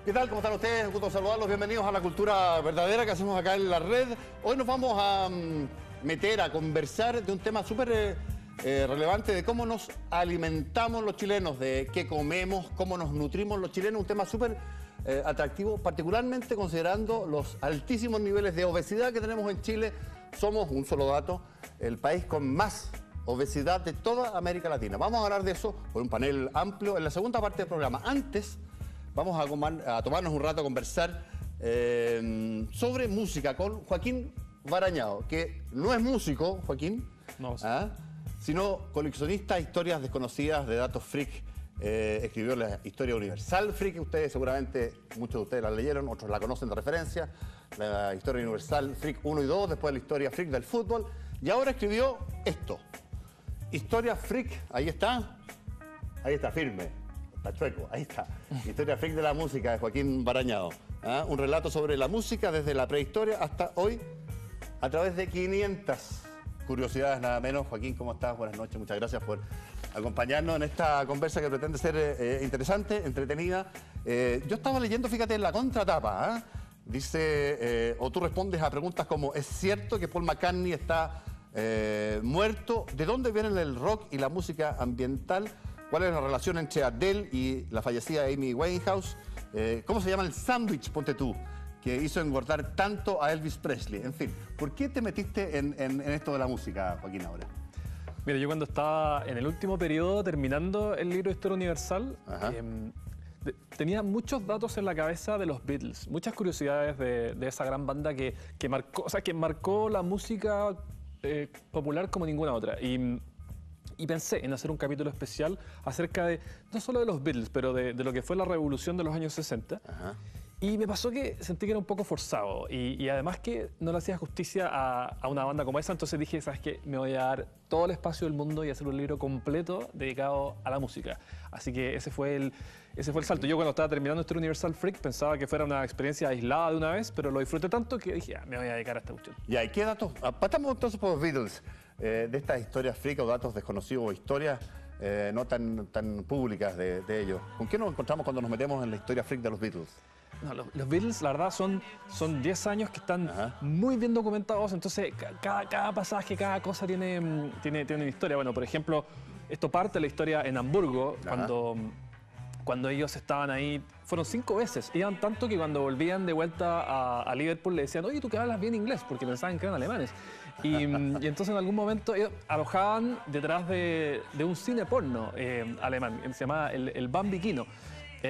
¿Qué tal? ¿Cómo están ustedes? Un gusto saludarlos. Bienvenidos a la cultura verdadera que hacemos acá en la red. Hoy nos vamos a meter a conversar de un tema súper relevante de cómo nos alimentamos los chilenos, de qué comemos, cómo nos nutrimos los chilenos. Un tema súper atractivo, particularmente considerando los altísimos niveles de obesidad que tenemos en Chile. Somos, un solo dato, el país con más obesidad de toda América Latina. Vamos a hablar de eso con un panel amplio en la segunda parte del programa. Antes, vamos a tomarnos un rato a conversar sobre música con Joaquín Barañao, que no es músico, Joaquín, no, sí, sino coleccionista de historias desconocidas de datos freak. Escribió la Historia Universal Freak, ustedes seguramente, muchos de ustedes la leyeron, otros la conocen de referencia, la Historia Universal Freak 1 y 2, después la Historia Freak del fútbol, y ahora escribió esto, Historia Freak, ahí está, firme. Está chueco, ahí está. Historia freak de la música de Joaquín Barañao. Un relato sobre la música desde la prehistoria hasta hoy a través de 500 curiosidades nada menos. Joaquín, ¿cómo estás? Buenas noches, muchas gracias por acompañarnos en esta conversa que pretende ser interesante, entretenida. Yo estaba leyendo, fíjate, en la contratapa, dice, o tú respondes a preguntas como, ¿es cierto que Paul McCartney está muerto? ¿De dónde vienen el rock y la música ambiental? ¿Cuál es la relación entre Adele y la fallecida Amy Winehouse? ¿Cómo se llama el sándwich, ponte tú, que hizo engordar tanto a Elvis Presley? En fin, ¿por qué te metiste en esto de la música, Joaquín, ahora? Mira, yo cuando estaba en el último periodo terminando el libro de Historia Universal, tenía muchos datos en la cabeza de los Beatles, muchas curiosidades de esa gran banda que marcó la música popular como ninguna otra. Y pensé en hacer un capítulo especial acerca de, no solo de los Beatles, pero de lo que fue la revolución de los años 60. Y me pasó que sentí que era un poco forzado y además que no le hacía justicia a una banda como esa, entonces dije, ¿sabes qué? Me voy a dar todo el espacio del mundo y hacer un libro completo dedicado a la música. Así que ese fue el salto. Yo cuando estaba terminando este Universal Freak pensaba que fuera una experiencia aislada de una vez, pero lo disfruté tanto que dije, me voy a dedicar a esta cuestión. Ya, ¿y qué datos? Partamos entonces por los Beatles. De estas historias freak o datos desconocidos o historias no tan públicas de ellos. ¿Con qué nos encontramos cuando nos metemos en la historia freak de los Beatles? No, los Beatles, la verdad, son 10 años que están muy bien documentados, entonces cada pasaje, cada cosa tiene una historia. Bueno, por ejemplo, esto parte de la historia en Hamburgo, cuando ellos estaban ahí, fueron 5 veces, iban tanto que cuando volvían de vuelta a Liverpool le decían, oye, tú que hablas bien inglés, porque pensaban que eran alemanes. Y entonces en algún momento ellos alojaban detrás de un cine porno alemán, se llamaba el Bambi-Kino.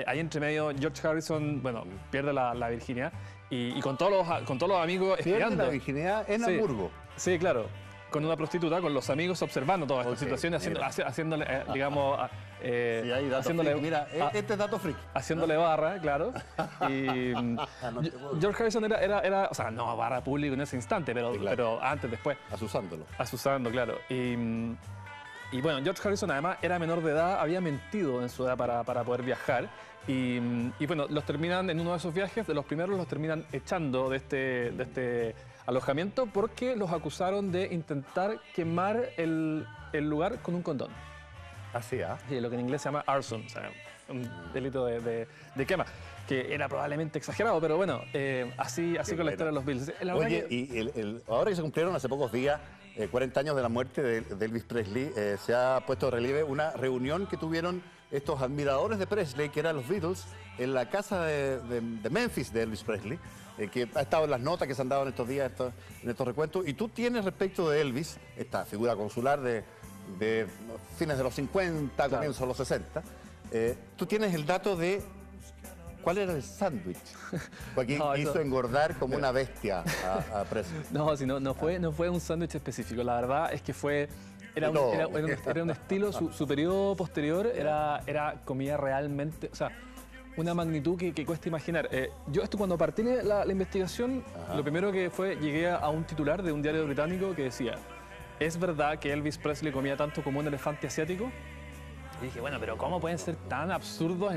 Ahí entre medio George Harrison, bueno, pierde la virginidad y con todos los amigos pierde espiando. La virginidad en Hamburgo. Sí, claro. Con una prostituta, con los amigos observando toda esta situación, haciéndole, digamos... sí, hay datos freak. Mira, este es dato freak. Haciéndole barra, claro. Y George Harrison era, o sea, no barra público en ese instante, pero antes, después. Asusando, claro. Y bueno, George Harrison además era menor de edad, había mentido en su edad para poder viajar. Y bueno, los terminan en uno de esos viajes, de los primeros los terminan echando de este alojamiento porque los acusaron de intentar quemar el lugar con un condón. Así, Sí, lo que en inglés se llama arson, o sea, un delito de quema, que era probablemente exagerado, pero bueno, así con la historia de los Beatles. Oye, ahora que se cumplieron hace pocos días 40 años de la muerte de Elvis Presley, se ha puesto de relieve una reunión que tuvieron estos admiradores de Presley, que eran los Beatles, en la casa de Memphis de Elvis Presley, que ha estado en las notas que se han dado en estos días, en estos recuentos. Y tú tienes respecto de Elvis, esta figura consular de fines de los 50, comienzos de los 60, tú tienes el dato de cuál era el sándwich. Joaquín hizo engordar como una bestia a Presley. No fue un sándwich específico, la verdad es que era un estilo, su periodo posterior era comida realmente, o sea, una magnitud que cuesta imaginar. Yo cuando partí la investigación, lo primero que llegué a un titular de un diario británico que decía, ¿es verdad que Elvis Presley comía tanto como un elefante asiático? Y dije, bueno, pero ¿cómo pueden ser tan absurdos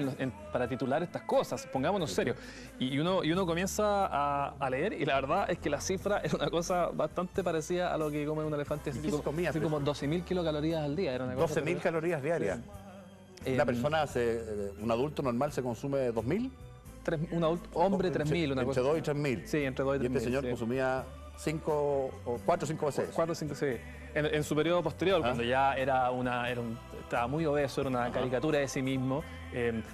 para titular estas cosas? Pongámonos serios. Y uno comienza a leer y la verdad es que la cifra era una cosa bastante parecida a lo que come un elefante asiático. Así como 12.000 kilocalorías al día. 12.000 calorías diarias. ¿Una persona, un adulto normal, se consume 2.000? un hombre 3.000, una entre cosa. 2 y 3.000. Sí, entre 2 y 3.000. Y este señor sí. consumía 4 o 5 veces. 4 o 5, sí. En su periodo posterior, cuando ya estaba muy obeso, era una caricatura de sí mismo,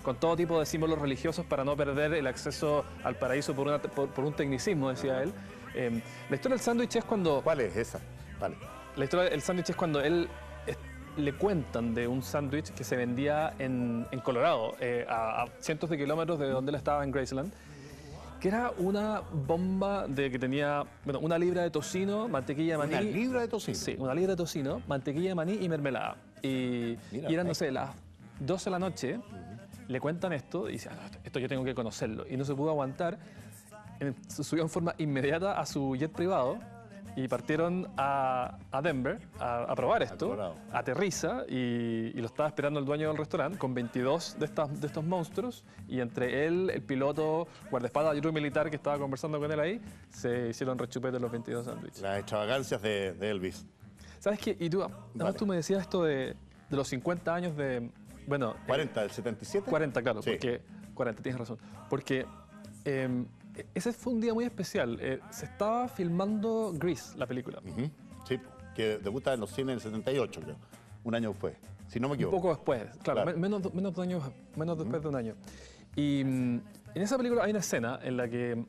con todo tipo de símbolos religiosos para no perder el acceso al paraíso por un tecnicismo, decía él. La historia del sándwich es cuando... ¿Cuál es esa? Vale. La historia del sándwich es cuando él le cuentan de un sándwich que se vendía en Colorado, a cientos de kilómetros de donde él estaba en Graceland, que era una bomba que tenía, bueno, 1 libra de tocino, mantequilla de maní. ¿1 libra de tocino? Sí, 1 libra de tocino, mantequilla de maní y mermelada. Y eran, no sé, las 12 de la noche, le cuentan esto y dice, esto yo tengo que conocerlo. Y no se pudo aguantar, se subió en forma inmediata a su jet privado y partieron a Denver a probar esto. Aterriza y lo estaba esperando el dueño del restaurante con 22 de estos monstruos, y entre él, el piloto, guardaespaldas y otro militar que estaba conversando con él ahí, se hicieron rechupetes los 22 sándwiches. Las extravagancias de Elvis. ¿Sabes qué? Y tú, además tú me decías esto de los 50 años de... Bueno, 40, ¿del 77? 40, claro, Sí. porque 40, tienes razón. Porque ese fue un día muy especial. Se estaba filmando Grease, la película. Sí, que debuta en los cines en el 78, creo. Un año después, si no me Un poco. poco después, claro. Menos después de un año. Y en esa película hay una escena en la que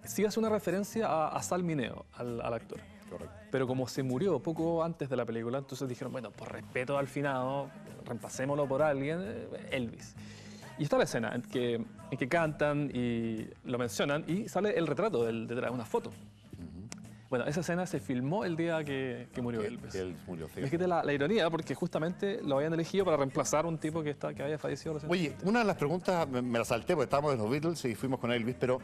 sí hace una referencia a Sal Mineo, al actor. Correcto. Pero como se murió poco antes de la película, entonces dijeron, bueno, por respeto al finado, reemplacémoslo por alguien, Elvis. Y está la escena en que cantan y lo mencionan y sale el retrato detrás, una foto. Bueno, esa escena se filmó el día que murió Elvis. Que él murió, sí. Fíjate la ironía, porque justamente lo habían elegido para reemplazar a un tipo que había fallecido recientemente. Oye, una de las preguntas, me la salté porque estábamos en los Beatles y fuimos con Elvis, pero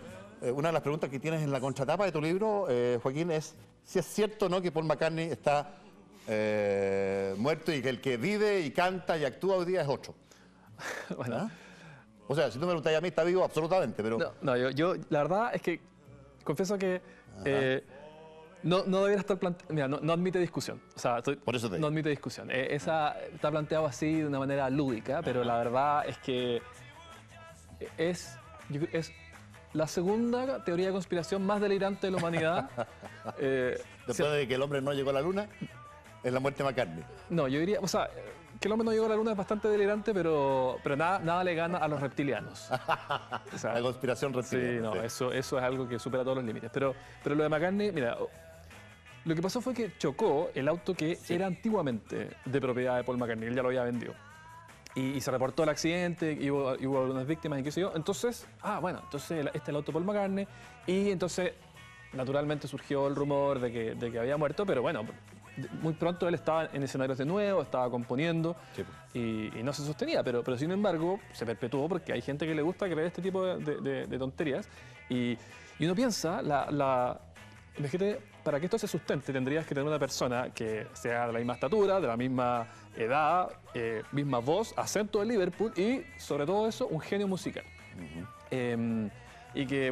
una de las preguntas que tienes en la contratapa de tu libro, Joaquín, es si es cierto o no que Paul McCartney está muerto y que el que vive y canta y actúa hoy día es otro. Bueno, ¿Ah? O sea, si tú me preguntas a mí, está vivo absolutamente, pero... no, yo la verdad es que confieso que no debería estar planteado. Mira, no admite discusión. O sea, Por eso te digo. no admite discusión. Está planteado así de una manera lúdica, pero la verdad es que es la segunda teoría de conspiración más delirante de la humanidad. Después de que el hombre no llegó a la luna, es la muerte de McCartney. No, yo diría, o sea, que el hombre no llegó a la luna es bastante delirante, pero nada le gana a los reptilianos. O sea, La conspiración reptiliana. sí, no, eso es algo que supera todos los límites. Pero lo de McCartney, mira, lo que pasó fue que chocó el auto que era antiguamente de propiedad de Paul McCartney. Él ya lo había vendido. Y se reportó el accidente, y hubo algunas víctimas y qué sé yo. Entonces, entonces este es el auto de Paul McCartney. Y entonces, naturalmente surgió el rumor de que había muerto, pero bueno, muy pronto él estaba en escenarios de nuevo, estaba componiendo, sí, y no se sostenía, pero sin embargo se perpetuó porque hay gente que le gusta creer este tipo de tonterías. Y uno piensa, imagínate, para que esto se sustente tendrías que tener una persona que sea de la misma estatura, de la misma edad, misma voz, acento de Liverpool y sobre todo eso, un genio musical. Y que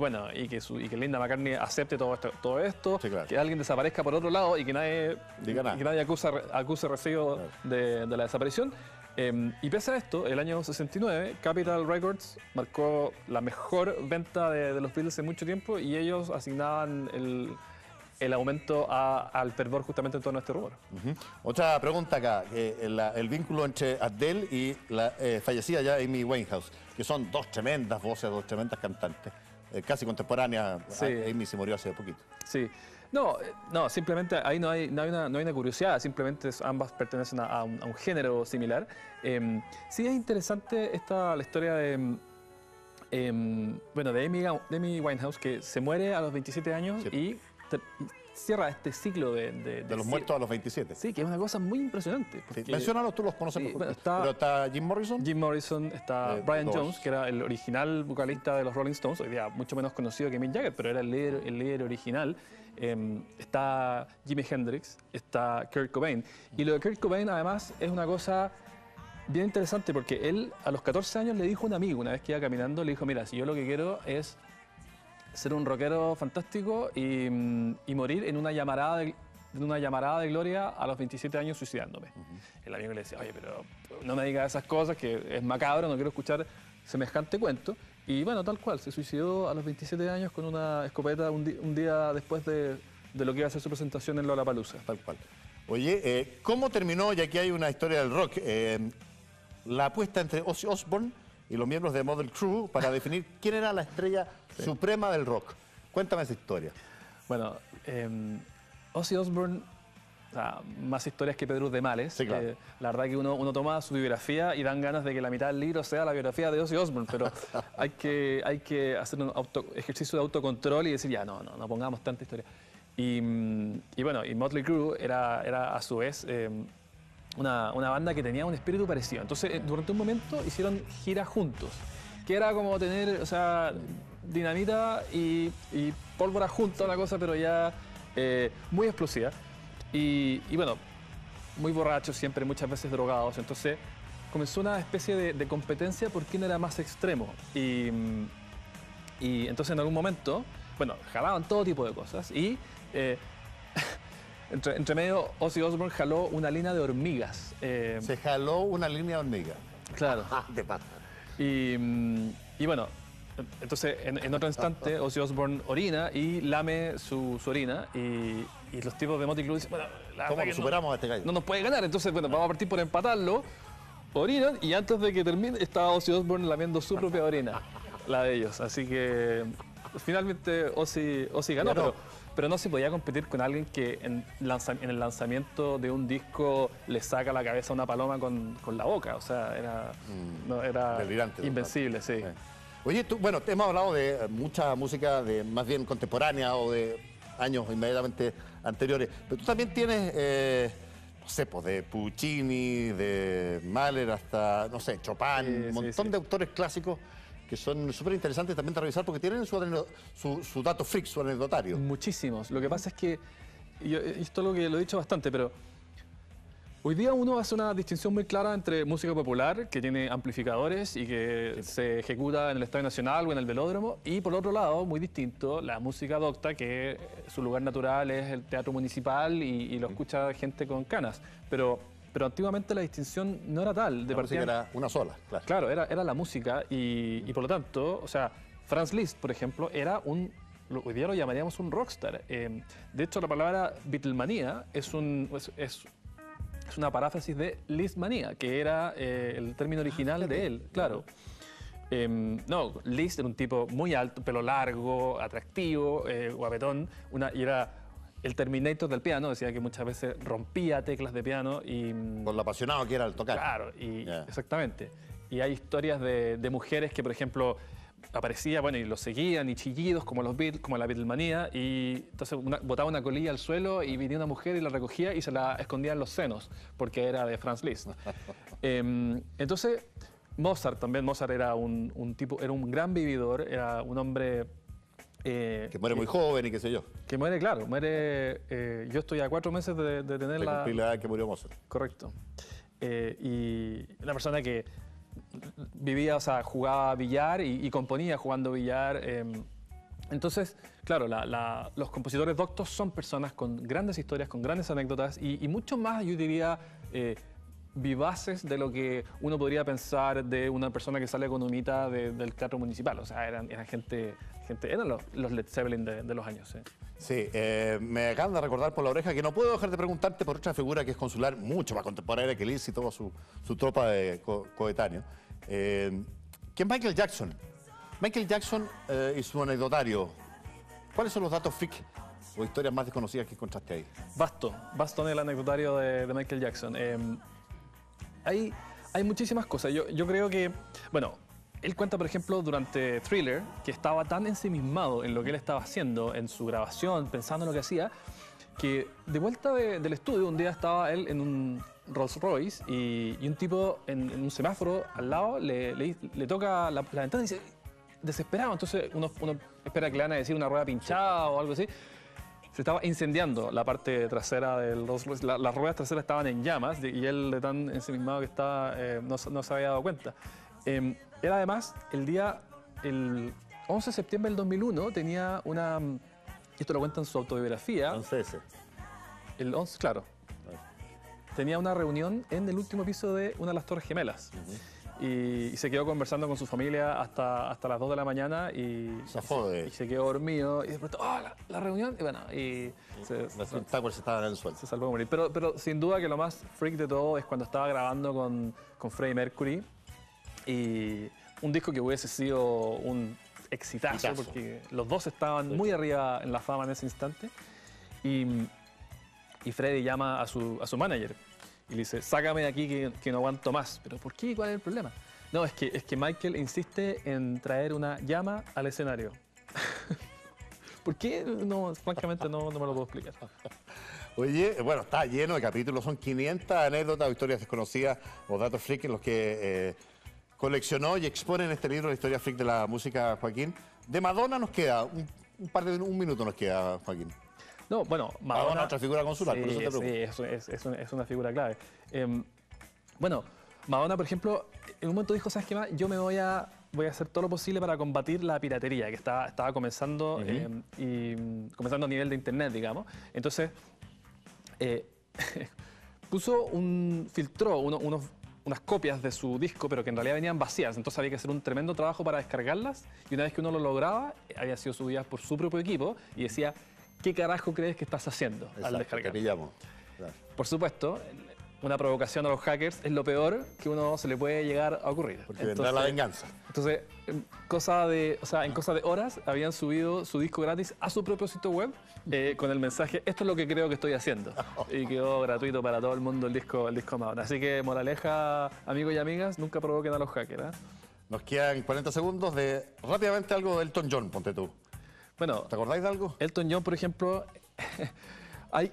Linda McCartney acepte todo esto, sí, claro, que alguien desaparezca por otro lado y que nadie acuse recibo de la desaparición. Y pese a esto, el año 69, Capitol Records marcó la mejor venta de los Beatles en mucho tiempo y ellos asignaban el aumento al fervor justamente en torno a este rumor. Otra pregunta acá, el vínculo entre Adele y la fallecida ya Amy Winehouse, que son dos tremendas voces, dos tremendas cantantes, casi contemporáneas. Sí. Amy se murió hace poquito. Sí. No, simplemente ahí no hay una curiosidad, simplemente ambas pertenecen a un género similar. Sí es interesante la historia de Amy Winehouse, que se muere a los 27 años, sí, y cierra este ciclo de los muertos a los 27. Sí, que es una cosa muy impresionante. Sí, menciónalos, tú los conoces mejor. Bueno, pero está Jim Morrison. Está Brian Jones, que era el original vocalista de los Rolling Stones, hoy día mucho menos conocido que Mick Jagger, pero era el líder original. Está Jimi Hendrix, está Kurt Cobain. Y lo de Kurt Cobain, además, es una cosa bien interesante porque él a los 14 años le dijo a un amigo, una vez que iba caminando, le dijo, mira, si yo lo que quiero es ser un rockero fantástico y morir en una llamarada de gloria a los 27 años suicidándome. El amigo le decía, oye, pero no me digas esas cosas, que es macabro, no quiero escuchar semejante cuento. Y bueno, tal cual, se suicidó a los 27 años con una escopeta un día después de lo que iba a ser su presentación en Lollapalooza. Tal cual. Oye, ¿cómo terminó, ya que hay una historia del rock, la apuesta entre Ozzy Osbourne y los miembros de Mötley Crüe para definir quién era la estrella suprema del rock? Cuéntame esa historia. Bueno, Ozzy Osbourne, o sea, más historias que Pedro de Males. Sí, claro. La verdad que uno toma su biografía y dan ganas de que la mitad del libro sea la biografía de Ozzy Osbourne, pero hay que hacer un ejercicio de autocontrol y decir, ya, no pongamos tanta historia. Y bueno, y Mötley Crüe era a su vez una banda que tenía un espíritu parecido. Entonces, durante un momento hicieron giras juntos, que era como tener, o sea, dinamita y pólvora junta, una cosa, pero ya muy explosiva. Y bueno, muy borrachos siempre, muchas veces drogados. Entonces, comenzó una especie de competencia por quién era más extremo. Y entonces, en algún momento, bueno, jalaban todo tipo de cosas y... entre medio, Ozzy Osbourne jaló una línea de hormigas. Se jaló una línea de hormigas. Claro. De pata. Y bueno, entonces en otro instante Ozzy Osbourne orina y lame su orina y los tipos de Mötley Crüe dicen, bueno, ¿cómo superamos a este gallo? No nos puede ganar, entonces bueno, vamos a partir por empatarlo. Orinan y antes de que termine estaba Ozzy Osbourne lamiendo su propia orina, la de ellos. Así que finalmente Ozzy ganó, pero no se podía competir con alguien que en el lanzamiento de un disco le saca la cabeza a una paloma con la boca. O sea, era delirante, invencible, sí. Oye, bueno, hemos hablado de mucha música más bien contemporánea o de años inmediatamente anteriores, pero tú también tienes, no sé, pues de Puccini, de Mahler hasta, no sé, Chopin, un montón de autores clásicos que son súper interesantes también de revisar porque tienen su dato freak, su anecdotario. Muchísimos. Lo que pasa es que, esto es lo que lo he dicho bastante, pero hoy día uno hace una distinción muy clara entre música popular, que tiene amplificadores y que se ejecuta en el Estadio Nacional o en el Velódromo, y por otro lado, muy distinto, la música docta, que su lugar natural es el teatro municipal y lo escucha gente con canas. Pero antiguamente la distinción no era tal. La música era una sola, claro. Claro, era la música y por lo tanto, o sea, Franz Liszt, por ejemplo, era hoy día lo llamaríamos un rockstar. De hecho, la palabra Beatlemanía es una paráfrasis de Lisztmanía, que era el término original de él, claro. No, Liszt era un tipo muy alto, pelo largo, atractivo, guapetón, y era el Terminator del piano, decía que muchas veces rompía teclas de piano y... Por lo apasionado que era el tocar. Claro, exactamente. Y hay historias de mujeres que, por ejemplo, aparecía, bueno, y lo seguían, y chillidos como los Beatles, como la Beatlemanía, y entonces botaba una colilla al suelo y venía una mujer y la recogía y se la escondía en los senos, porque era de Franz Liszt. Entonces, Mozart era un tipo, era un gran vividor, era un hombre... que muere muy joven y qué sé yo. Que muere, claro, yo estoy a 4 meses de tener de cumplir la edad que murió Mozart. Correcto. Y una persona que vivía, o sea, jugaba billar y componía jugando billar. Entonces, claro, los compositores doctos son personas con grandes historias, con grandes anécdotas y mucho más, yo diría, vivaces de lo que uno podría pensar de una persona que sale con humita del teatro municipal. O sea, eran los Led Zeppelin de los años. Sí, me acaban de recordar por la oreja que no puedo dejar de preguntarte por otra figura que es consular, mucho más contemporánea que Liszt y toda su tropa de coetáneos, que es Michael Jackson. Michael Jackson y su anecdotario. ¿Cuáles son los datos freak o historias más desconocidas que encontraste ahí? Vasto en el anecdotario de Michael Jackson. Hay muchísimas cosas. Yo creo que, bueno, él cuenta, por ejemplo, durante Thriller, que estaba tan ensimismado en lo que él estaba haciendo, en su grabación, pensando en lo que hacía, que de vuelta del estudio, un día estaba él en un Rolls Royce y un tipo en un semáforo al lado le toca la ventana y dice, desesperado. Entonces uno espera que le van a decir una rueda pinchada o algo así. Se estaba incendiando la parte trasera del Rolls Royce. Las ruedas traseras estaban en llamas y él, de tan ensimismado que estaba, no se había dado cuenta. Era además el 11 de septiembre del 2001, tenía una... Esto lo cuenta en su autobiografía. 11S. El 11, claro. Tenía una reunión en el último piso de una de las Torres Gemelas. y se quedó conversando con su familia hasta las 2 de la mañana y se quedó dormido y de pronto, la reunión, y bueno, se estaba en el suelo. Se salvó de morir. Pero sin duda que lo más freak de todo es cuando estaba grabando con Freddie Mercury y un disco que hubiese sido un exitazo porque los dos estaban muy arriba en la fama en ese instante y Freddie llama a su manager y le dice, sácame de aquí que no aguanto más. ¿Pero por qué? ¿Cuál es el problema? No, es que Michael insiste en traer una llama al escenario. ¿Por qué? No, francamente no me lo puedo explicar. Oye, bueno, está lleno de capítulos, son 500 anécdotas o historias desconocidas o datos freak en los que coleccionó y expone en este libro la historia freak de la música, Joaquín. De Madonna nos queda, un minuto nos queda, Joaquín. No, bueno, Madonna... otra figura consular, por eso te pregunto. Sí, es una figura clave. Bueno, Madonna, por ejemplo, en un momento dijo, ¿sabes qué más? Yo voy a hacer todo lo posible para combatir la piratería, que estaba comenzando, comenzando a nivel de internet, digamos. Entonces, filtró unas copias de su disco, pero que en realidad venían vacías. Entonces había que hacer un tremendo trabajo para descargarlas. Y una vez que uno lo lograba, había sido subidas por su propio equipo y decía, ¿qué carajo crees que estás haciendo al descargar? Claro. Por supuesto, una provocación a los hackers es lo peor que uno se le puede llegar a ocurrir. Porque vendrá la venganza. Entonces, en cosa de horas habían subido su disco gratis a su propio sitio web con el mensaje, esto es lo que creo que estoy haciendo. Y quedó gratuito para todo el mundo el disco Madonna. Así que, moraleja, amigos y amigas, nunca provoquen a los hackers. Nos quedan 40 segundos de rápidamente algo de Elton John, ponte tú. Bueno, ¿te acordáis de algo? Elton John, por ejemplo,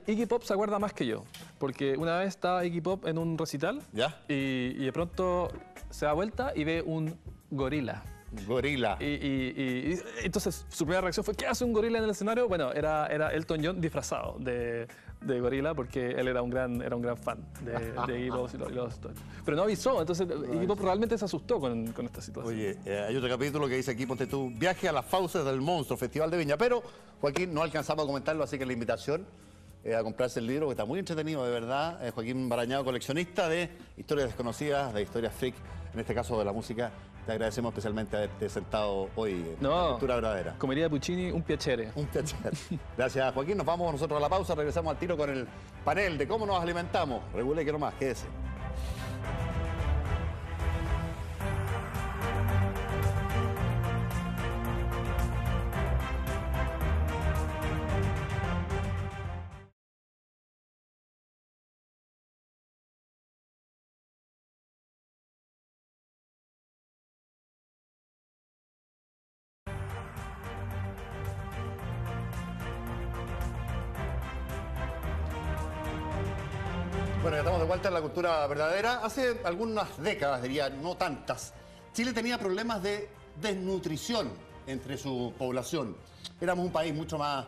Iggy Pop se acuerda más que yo, porque una vez estaba Iggy Pop en un recital y de pronto se da vuelta y ve un gorila. Gorila. Y entonces su primera reacción fue, ¿qué hace un gorila en el escenario? Bueno, era Elton John disfrazado de gorila porque él era un gran fan de Iggy Pop y los Stones. Pero no avisó, entonces Iggy Pop realmente se asustó con esta situación. Oye, hay otro capítulo que dice aquí, ponte tú, viaje a las fauces del monstruo, Festival de Viña. Pero, Joaquín, no alcanzamos a comentarlo, así que la invitación a comprarse el libro, que está muy entretenido, de verdad. Joaquín Barañao, coleccionista de historias desconocidas, de historias freak, en este caso de la música. Te agradecemos especialmente haberte sentado hoy en La Cultura Verdadera. Como diría Puccini, un piacere. Un piacere. Gracias, Joaquín. Nos vamos nosotros a la pausa. Regresamos al tiro con el panel de cómo nos alimentamos. Regule que no más, quédese. Bueno, ya estamos de vuelta en La Cultura Verdadera. Hace algunas décadas, diría, no tantas, Chile tenía problemas de desnutrición entre su población. Éramos un país mucho más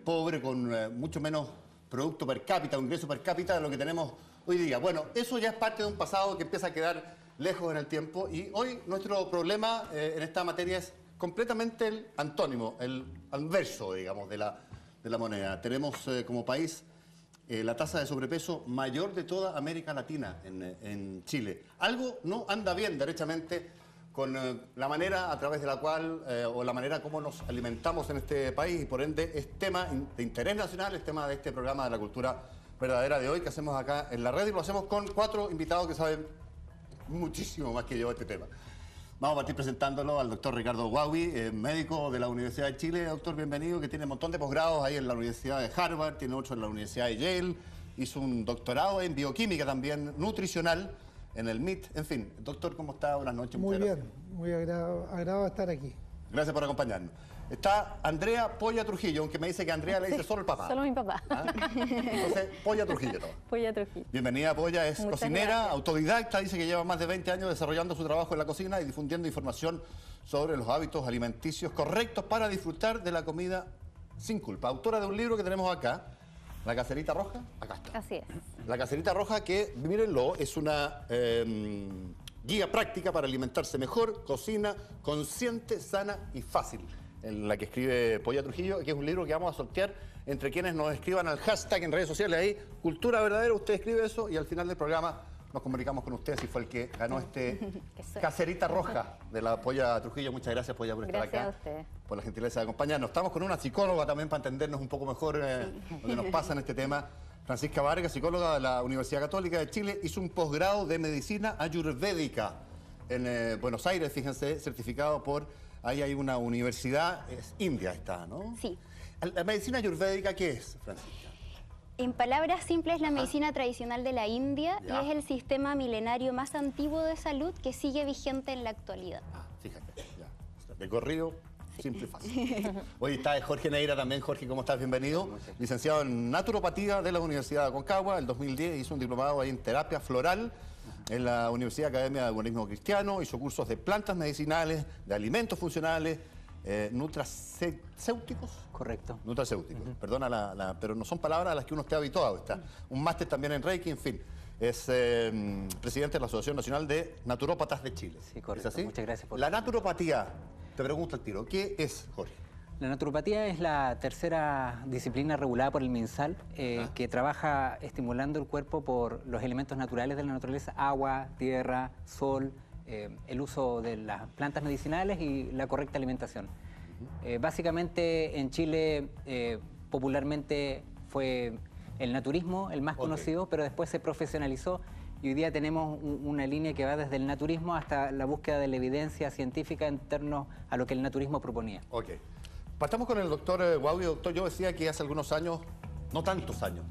pobre, con mucho menos producto per cápita, ingreso per cápita de lo que tenemos hoy día. Bueno, eso ya es parte de un pasado que empieza a quedar lejos en el tiempo y hoy nuestro problema en esta materia es completamente el antónimo, el anverso, digamos, de la moneda. Tenemos como país la tasa de sobrepeso mayor de toda América Latina en Chile. Algo no anda bien, derechamente, con la manera a través de la cual, o la manera como nos alimentamos en este país, y por ende es tema de interés nacional, es tema de este programa de La Cultura Verdadera de hoy, que hacemos acá en la red, y lo hacemos con 4 invitados que saben muchísimo más que yo de este tema. Vamos a partir presentándolo al doctor Ricardo Guawi, médico de la Universidad de Chile. Doctor, bienvenido, que tiene un montón de posgrados ahí en la Universidad de Harvard, tiene otro en la Universidad de Yale, hizo un doctorado en bioquímica también, nutricional, en el MIT. En fin, doctor, ¿cómo está? Buenas noches. Muy bien, muy agradado de estar aquí. Gracias por acompañarnos. Está Andrea Polla Trujillo, aunque me dice que Andrea le dice solo el papá. Solo mi papá. ¿Ah? Entonces, Polla Trujillo. Polla Trujillo. Bienvenida, Polla. Es Muchas cocinera, gracias. autodidacta, dice que lleva más de 20 años desarrollando su trabajo en la cocina y difundiendo información sobre los hábitos alimenticios correctos para disfrutar de la comida sin culpa. Autora de un libro que tenemos acá, La Caserita Roja. Acá está. Así es. La Caserita Roja, que, mírenlo, es una guía práctica para alimentarse mejor, cocina consciente, sana y fácil, en la que escribe Polla Trujillo, que es un libro que vamos a sortear entre quienes nos escriban al hashtag en redes sociales, ahí, Cultura Verdadera, usted escribe eso y al final del programa nos comunicamos con usted si fue el que ganó este caserita roja de la Polla Trujillo. Muchas gracias, Polla, por estar acá. Gracias a usted. Por la gentileza de acompañarnos. Estamos con una psicóloga también para entendernos un poco mejor lo que nos pasa en este tema. Francisca Vargas, psicóloga de la Universidad Católica de Chile, hizo un posgrado de medicina ayurvédica en Buenos Aires, fíjense, certificado por... Ahí hay una universidad, es India está, ¿no? Sí. ¿La medicina ayurvédica qué es, Francisca? En palabras simples, la medicina tradicional de la India Ya. y es el sistema milenario más antiguo de salud que sigue vigente en la actualidad. Fíjate, ya. De corrido, simple y fácil. Hoy está Jorge Neira también. Jorge, ¿cómo estás? Bienvenido. Licenciado en naturopatía de la Universidad de Aconcagua. En 2010 hizo un diplomado ahí en terapia floral en la Universidad Academia de Humanismo Cristiano. Hizo cursos de plantas medicinales, de alimentos funcionales, nutracéuticos. Correcto. Nutracéuticos. Perdona, pero no son palabras a las que uno esté habituado. Está un máster también en Reiki, en fin. Es presidente de la Asociación Nacional de Naturópatas de Chile. Sí, correcto. ¿Es así? Muchas gracias por la naturopatía, te pregunto al tiro, ¿qué es, Jorge? La naturopatía es la tercera disciplina regulada por el MinSal que trabaja estimulando el cuerpo por los elementos naturales de la naturaleza, agua, tierra, sol, el uso de las plantas medicinales y la correcta alimentación. Básicamente en Chile popularmente fue el naturismo el más conocido, pero después se profesionalizó y hoy día tenemos una línea que va desde el naturismo hasta la búsqueda de la evidencia científica en torno a lo que el naturismo proponía. Ok. Partamos con el doctor Guaudi. Doctor, yo decía que hace algunos años, no tantos años,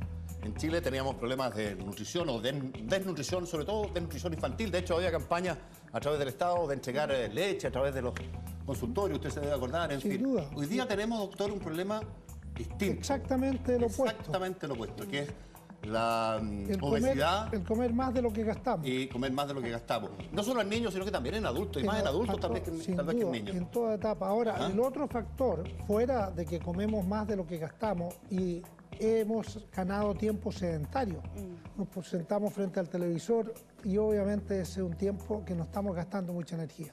en Chile teníamos problemas de nutrición o desnutrición, sobre todo desnutrición infantil. De hecho, había campañas a través del Estado de entregar leche a través de los consultorios, usted se debe acordar, en Sin fin. duda. Hoy día tenemos, doctor, un problema distinto. Exactamente lo opuesto. Exactamente lo opuesto, que es la El obesidad el comer más de lo que gastamos. y comer más de lo que gastamos. No solo en niños, sino que también en adultos, y más en adultos también Sin tal vez que en duda, niños. en toda etapa. Ahora, el otro factor, fuera de que comemos más de lo que gastamos y hemos ganado tiempo sedentario. Nos sentamos frente al televisor y obviamente ese es un tiempo que no estamos gastando mucha energía.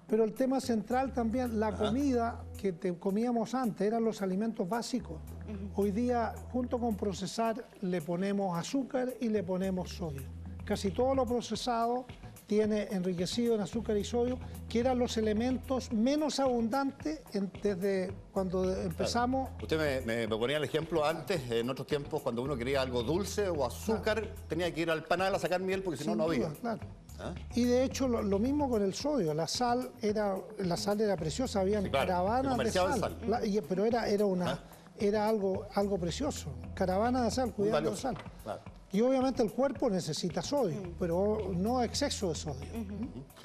Pero el tema central también, la comida que comíamos antes eran los alimentos básicos. Hoy día, junto con procesar, le ponemos azúcar y le ponemos sodio. Casi todo lo procesado tiene enriquecido en azúcar y sodio, que eran los elementos menos abundantes desde cuando empezamos. Usted me ponía el ejemplo antes, en otros tiempos, cuando uno quería algo dulce o azúcar, tenía que ir al panal a sacar miel porque si no, Sin no había. duda, claro. Y de hecho lo mismo con el sodio, la sal era preciosa, habían Sí, claro, caravanas se de comerciaba sal, en sal. pero era algo precioso, caravana de sal, cuidando de valioso, sal. claro. Y obviamente el cuerpo necesita sodio, pero no exceso de sodio.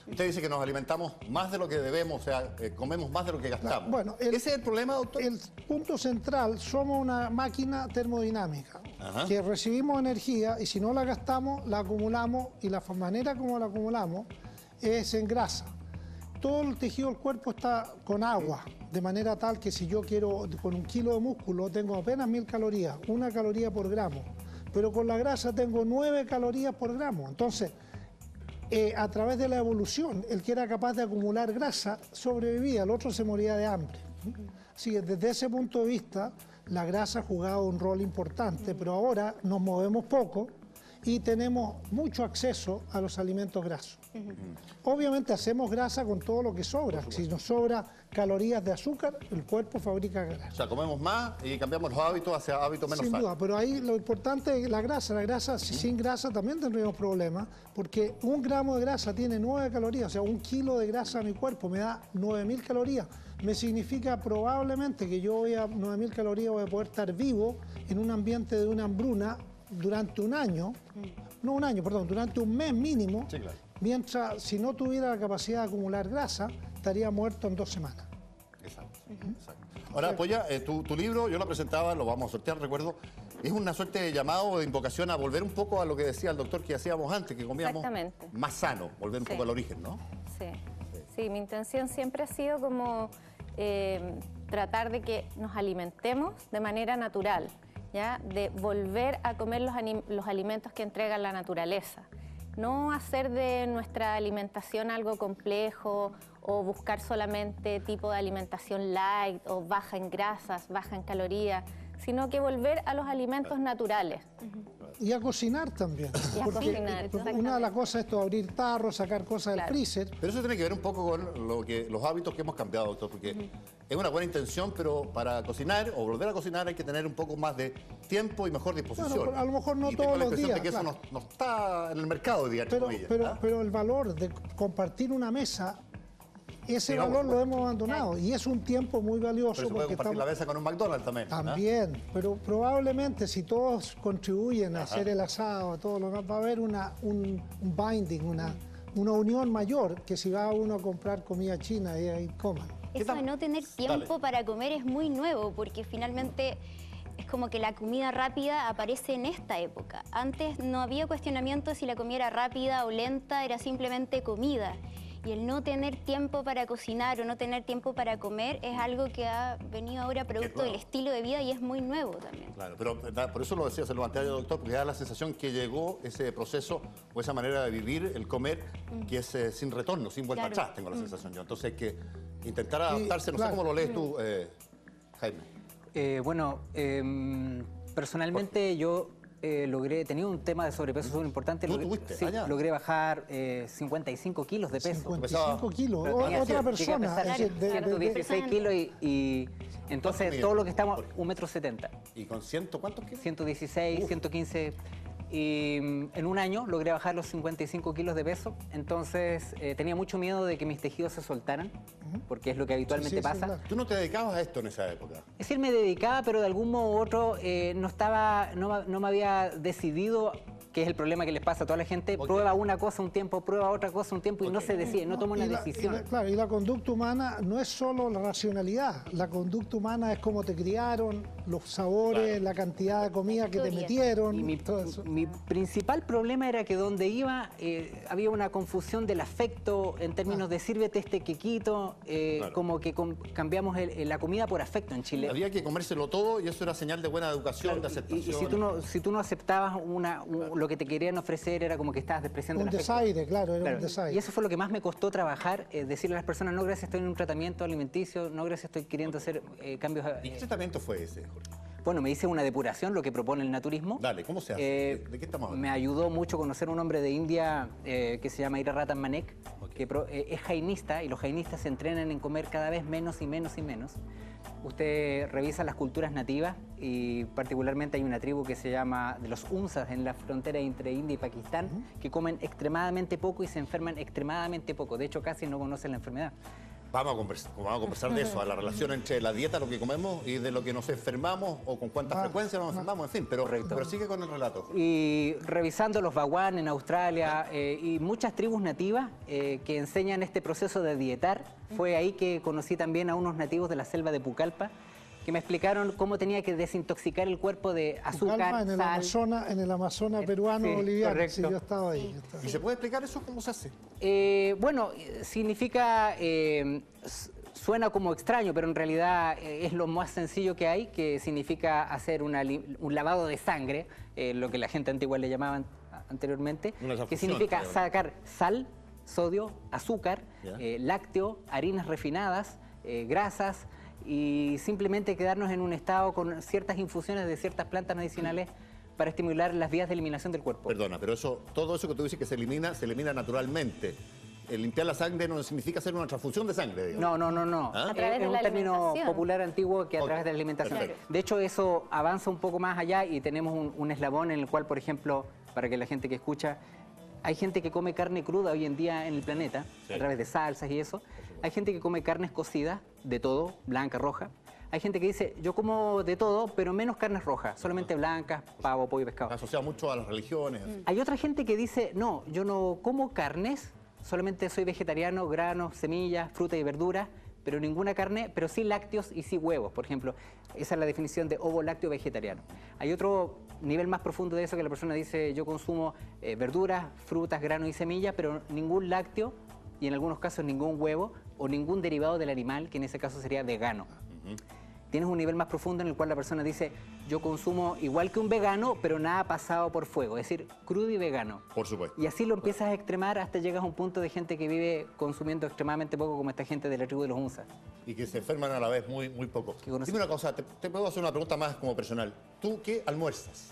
Usted dice que nos alimentamos más de lo que debemos, o sea, comemos más de lo que gastamos. Bueno, ¿Ese es el problema, doctor? El punto central, somos una máquina termodinámica, que recibimos energía y si no la gastamos, la acumulamos y la manera como la acumulamos es en grasa. Todo el tejido del cuerpo está con agua, de manera tal que si yo quiero, con 1 kilo de músculo, tengo apenas 1000 calorías, 1 caloría por gramo, pero con la grasa tengo 9 calorías por gramo. Entonces, a través de la evolución, el que era capaz de acumular grasa sobrevivía, el otro se moría de hambre. Así que desde ese punto de vista, la grasa ha jugado un rol importante, pero ahora nos movemos poco y tenemos mucho acceso a los alimentos grasos. Obviamente hacemos grasa con todo lo que sobra. Si nos sobra calorías de azúcar, el cuerpo fabrica grasa. O sea, comemos más y cambiamos los hábitos hacia hábitos menos Sin sanos. duda, pero ahí lo importante es la grasa. La grasa, sin grasa también tendríamos problemas, porque 1 gramo de grasa tiene 9 calorías, o sea, 1 kilo de grasa a mi cuerpo me da 9000 calorías. Me significa probablemente que yo voy a 9000 calorías, voy a poder estar vivo en un ambiente de una hambruna durante un año, no un año, perdón, durante un mes mínimo, Sí, claro. mientras si no tuviera la capacidad de acumular grasa, estaría muerto en 2 semanas. Exacto. Ahora, Polla, tu libro, yo lo presentaba, lo vamos a sortear, recuerdo, es una suerte de llamado o de invocación a volver un poco a lo que decía el doctor que hacíamos antes, que comíamos Exactamente. más sano, volver un Sí. poco al origen, ¿no? Sí, mi intención siempre ha sido como tratar de que nos alimentemos de manera natural, ¿ya? De volver a comer los alimentos que entrega la naturaleza. No hacer de nuestra alimentación algo complejo o buscar solamente tipo de alimentación light o baja en grasas, baja en calorías, sino que volver a los alimentos naturales. Y a cocinar también. Y a cocinar, una de las cosas es abrir tarros, sacar cosas del freezer. Pero eso tiene que ver un poco con los hábitos que hemos cambiado, doctor, porque es una buena intención, pero para cocinar o volver a cocinar hay que tener un poco más de tiempo y mejor disposición. Bueno, a lo mejor no y todos los días. De que eso no está en el mercado hoy día, pero el valor de compartir una mesa, ese valor lo hemos abandonado y es un tiempo muy valioso. Pero se puede compartir la mesa con un McDonald's también. También, pero probablemente si todos contribuyen a hacer el asado, todo lo demás, va a haber un binding, una unión mayor que si va uno a comprar comida china y ahí coman. Eso de no tener tiempo para comer es muy nuevo, porque finalmente es como que la comida rápida aparece en esta época. Antes no había cuestionamiento si la comida era rápida o lenta, era simplemente comida. Y el no tener tiempo para cocinar o no tener tiempo para comer es algo que ha venido ahora producto del estilo de vida y es muy nuevo también. Claro, pero por eso lo decía, se lo planteaba yo, doctor, porque da la sensación que llegó ese proceso o esa manera de vivir, el comer, que es sin retorno, sin vuelta atrás, tengo la sensación yo. Entonces hay que intentar adaptarse, no sé cómo lo lees tú, Jaime. Personalmente yo... tenía un tema de sobrepeso súper importante. ¿Tú tuviste? Sí, logré bajar 55 kilos de peso. 55 kilos, otra persona. 116 kilos y entonces todo lo que estamos, 1,70 m. ¿Y con cuántos kilos? 116, 115. Y en un año logré bajar los 55 kilos de peso. Entonces tenía mucho miedo de que mis tejidos se soltaran, porque es lo que habitualmente pasa. Claro. ¿Tú no te dedicabas a esto en esa época? Es decir, me dedicaba, pero de algún modo u otro no me había decidido, que es el problema que les pasa a toda la gente. Prueba una cosa un tiempo, prueba otra cosa un tiempo y no se decide, no toma una decisión. Claro, y la conducta humana no es solo la racionalidad. La conducta humana es cómo te criaron, los sabores, la cantidad de comida que te metieron. Y mi principal problema era que donde iba había una confusión del afecto en términos de sírvete este quequito, como que cambiamos la comida por afecto en Chile. Había que comérselo todo y eso era señal de buena educación, de aceptación. Y si tú no aceptabas lo que te querían ofrecer, era como que estabas despreciando el afecto. Un desaire, claro, era un desaire. Y eso fue lo que más me costó trabajar, decirle a las personas, no gracias, estoy en un tratamiento alimenticio, no gracias, estoy queriendo hacer cambios. ¿Y qué tratamiento fue ese, Jorge? Bueno, me hice una depuración, lo que propone el naturismo. Dale, ¿cómo se hace? ¿De qué estamos hablando? Me ayudó mucho conocer un hombre de India que se llama Ira Ratan Manek, que es jainista, y los jainistas se entrenan en comer cada vez menos y menos y menos. Usted revisa las culturas nativas y particularmente hay una tribu que se llama de los Unsas en la frontera entre India y Pakistán, que comen extremadamente poco y se enferman extremadamente poco. De hecho, casi no conocen la enfermedad. Vamos a conversar de eso, a la relación entre la dieta, lo que comemos y de lo que nos enfermamos o con cuánta frecuencia nos enfermamos, en fin, pero sigue con el relato. Y revisando los Bawán en Australia y muchas tribus nativas que enseñan este proceso de dietar, fue ahí que conocí también a unos nativos de la selva de Pucallpa, que me explicaron cómo tenía que desintoxicar el cuerpo de azúcar, sal. En el Amazonas peruano, boliviano. Correcto. Sí, yo estaba ahí. ¿Y se puede explicar eso? ¿Cómo se hace? Bueno, significa, suena como extraño, pero en realidad es lo más sencillo que hay, que significa hacer un lavado de sangre, lo que la gente antigua le llamaban anteriormente, que significa sacar sal, sodio, azúcar, lácteo, harinas refinadas, grasas, y simplemente quedarnos en un estado con ciertas infusiones de ciertas plantas medicinales para estimular las vías de eliminación del cuerpo. Perdona, pero todo eso que tú dices que se elimina naturalmente. El limpiar la sangre no significa hacer una transfusión de sangre, digamos. No. A través de es un la término alimentación. popular antiguo que a través de la alimentación. Perfecto. De hecho, eso avanza un poco más allá y tenemos un eslabón en el cual, por ejemplo, para que la gente que escucha, hay gente que come carne cruda hoy en día en el planeta, a través de salsas y eso. Hay gente que come carnes cocidas, de todo, blanca, roja. Hay gente que dice, yo como de todo, pero menos carnes rojas, solamente blancas, pavo, pollo, pescado. Asociado mucho a las religiones. Hay otra gente que dice, no, yo no como carnes, solamente soy vegetariano, granos, semillas, fruta y verduras, pero ninguna carne, pero sí lácteos y sí huevos, por ejemplo. Esa es la definición de ovo-lácteo vegetariano. Hay otro nivel más profundo de eso que la persona dice, yo consumo verduras, frutas, granos y semillas, pero ningún lácteo y en algunos casos ningún huevo o ningún derivado del animal, que en ese caso sería vegano. Tienes un nivel más profundo en el cual la persona dice, yo consumo igual que un vegano, pero nada pasado por fuego, es decir, crudo y vegano. Por supuesto. Y así lo empiezas a extremar hasta llegas a un punto de gente que vive consumiendo extremadamente poco, como esta gente de la tribu de los Unsas. Y que se enferman a la vez muy poco. Dime una cosa, te puedo hacer una pregunta más como personal. ¿Tú qué almuerzas?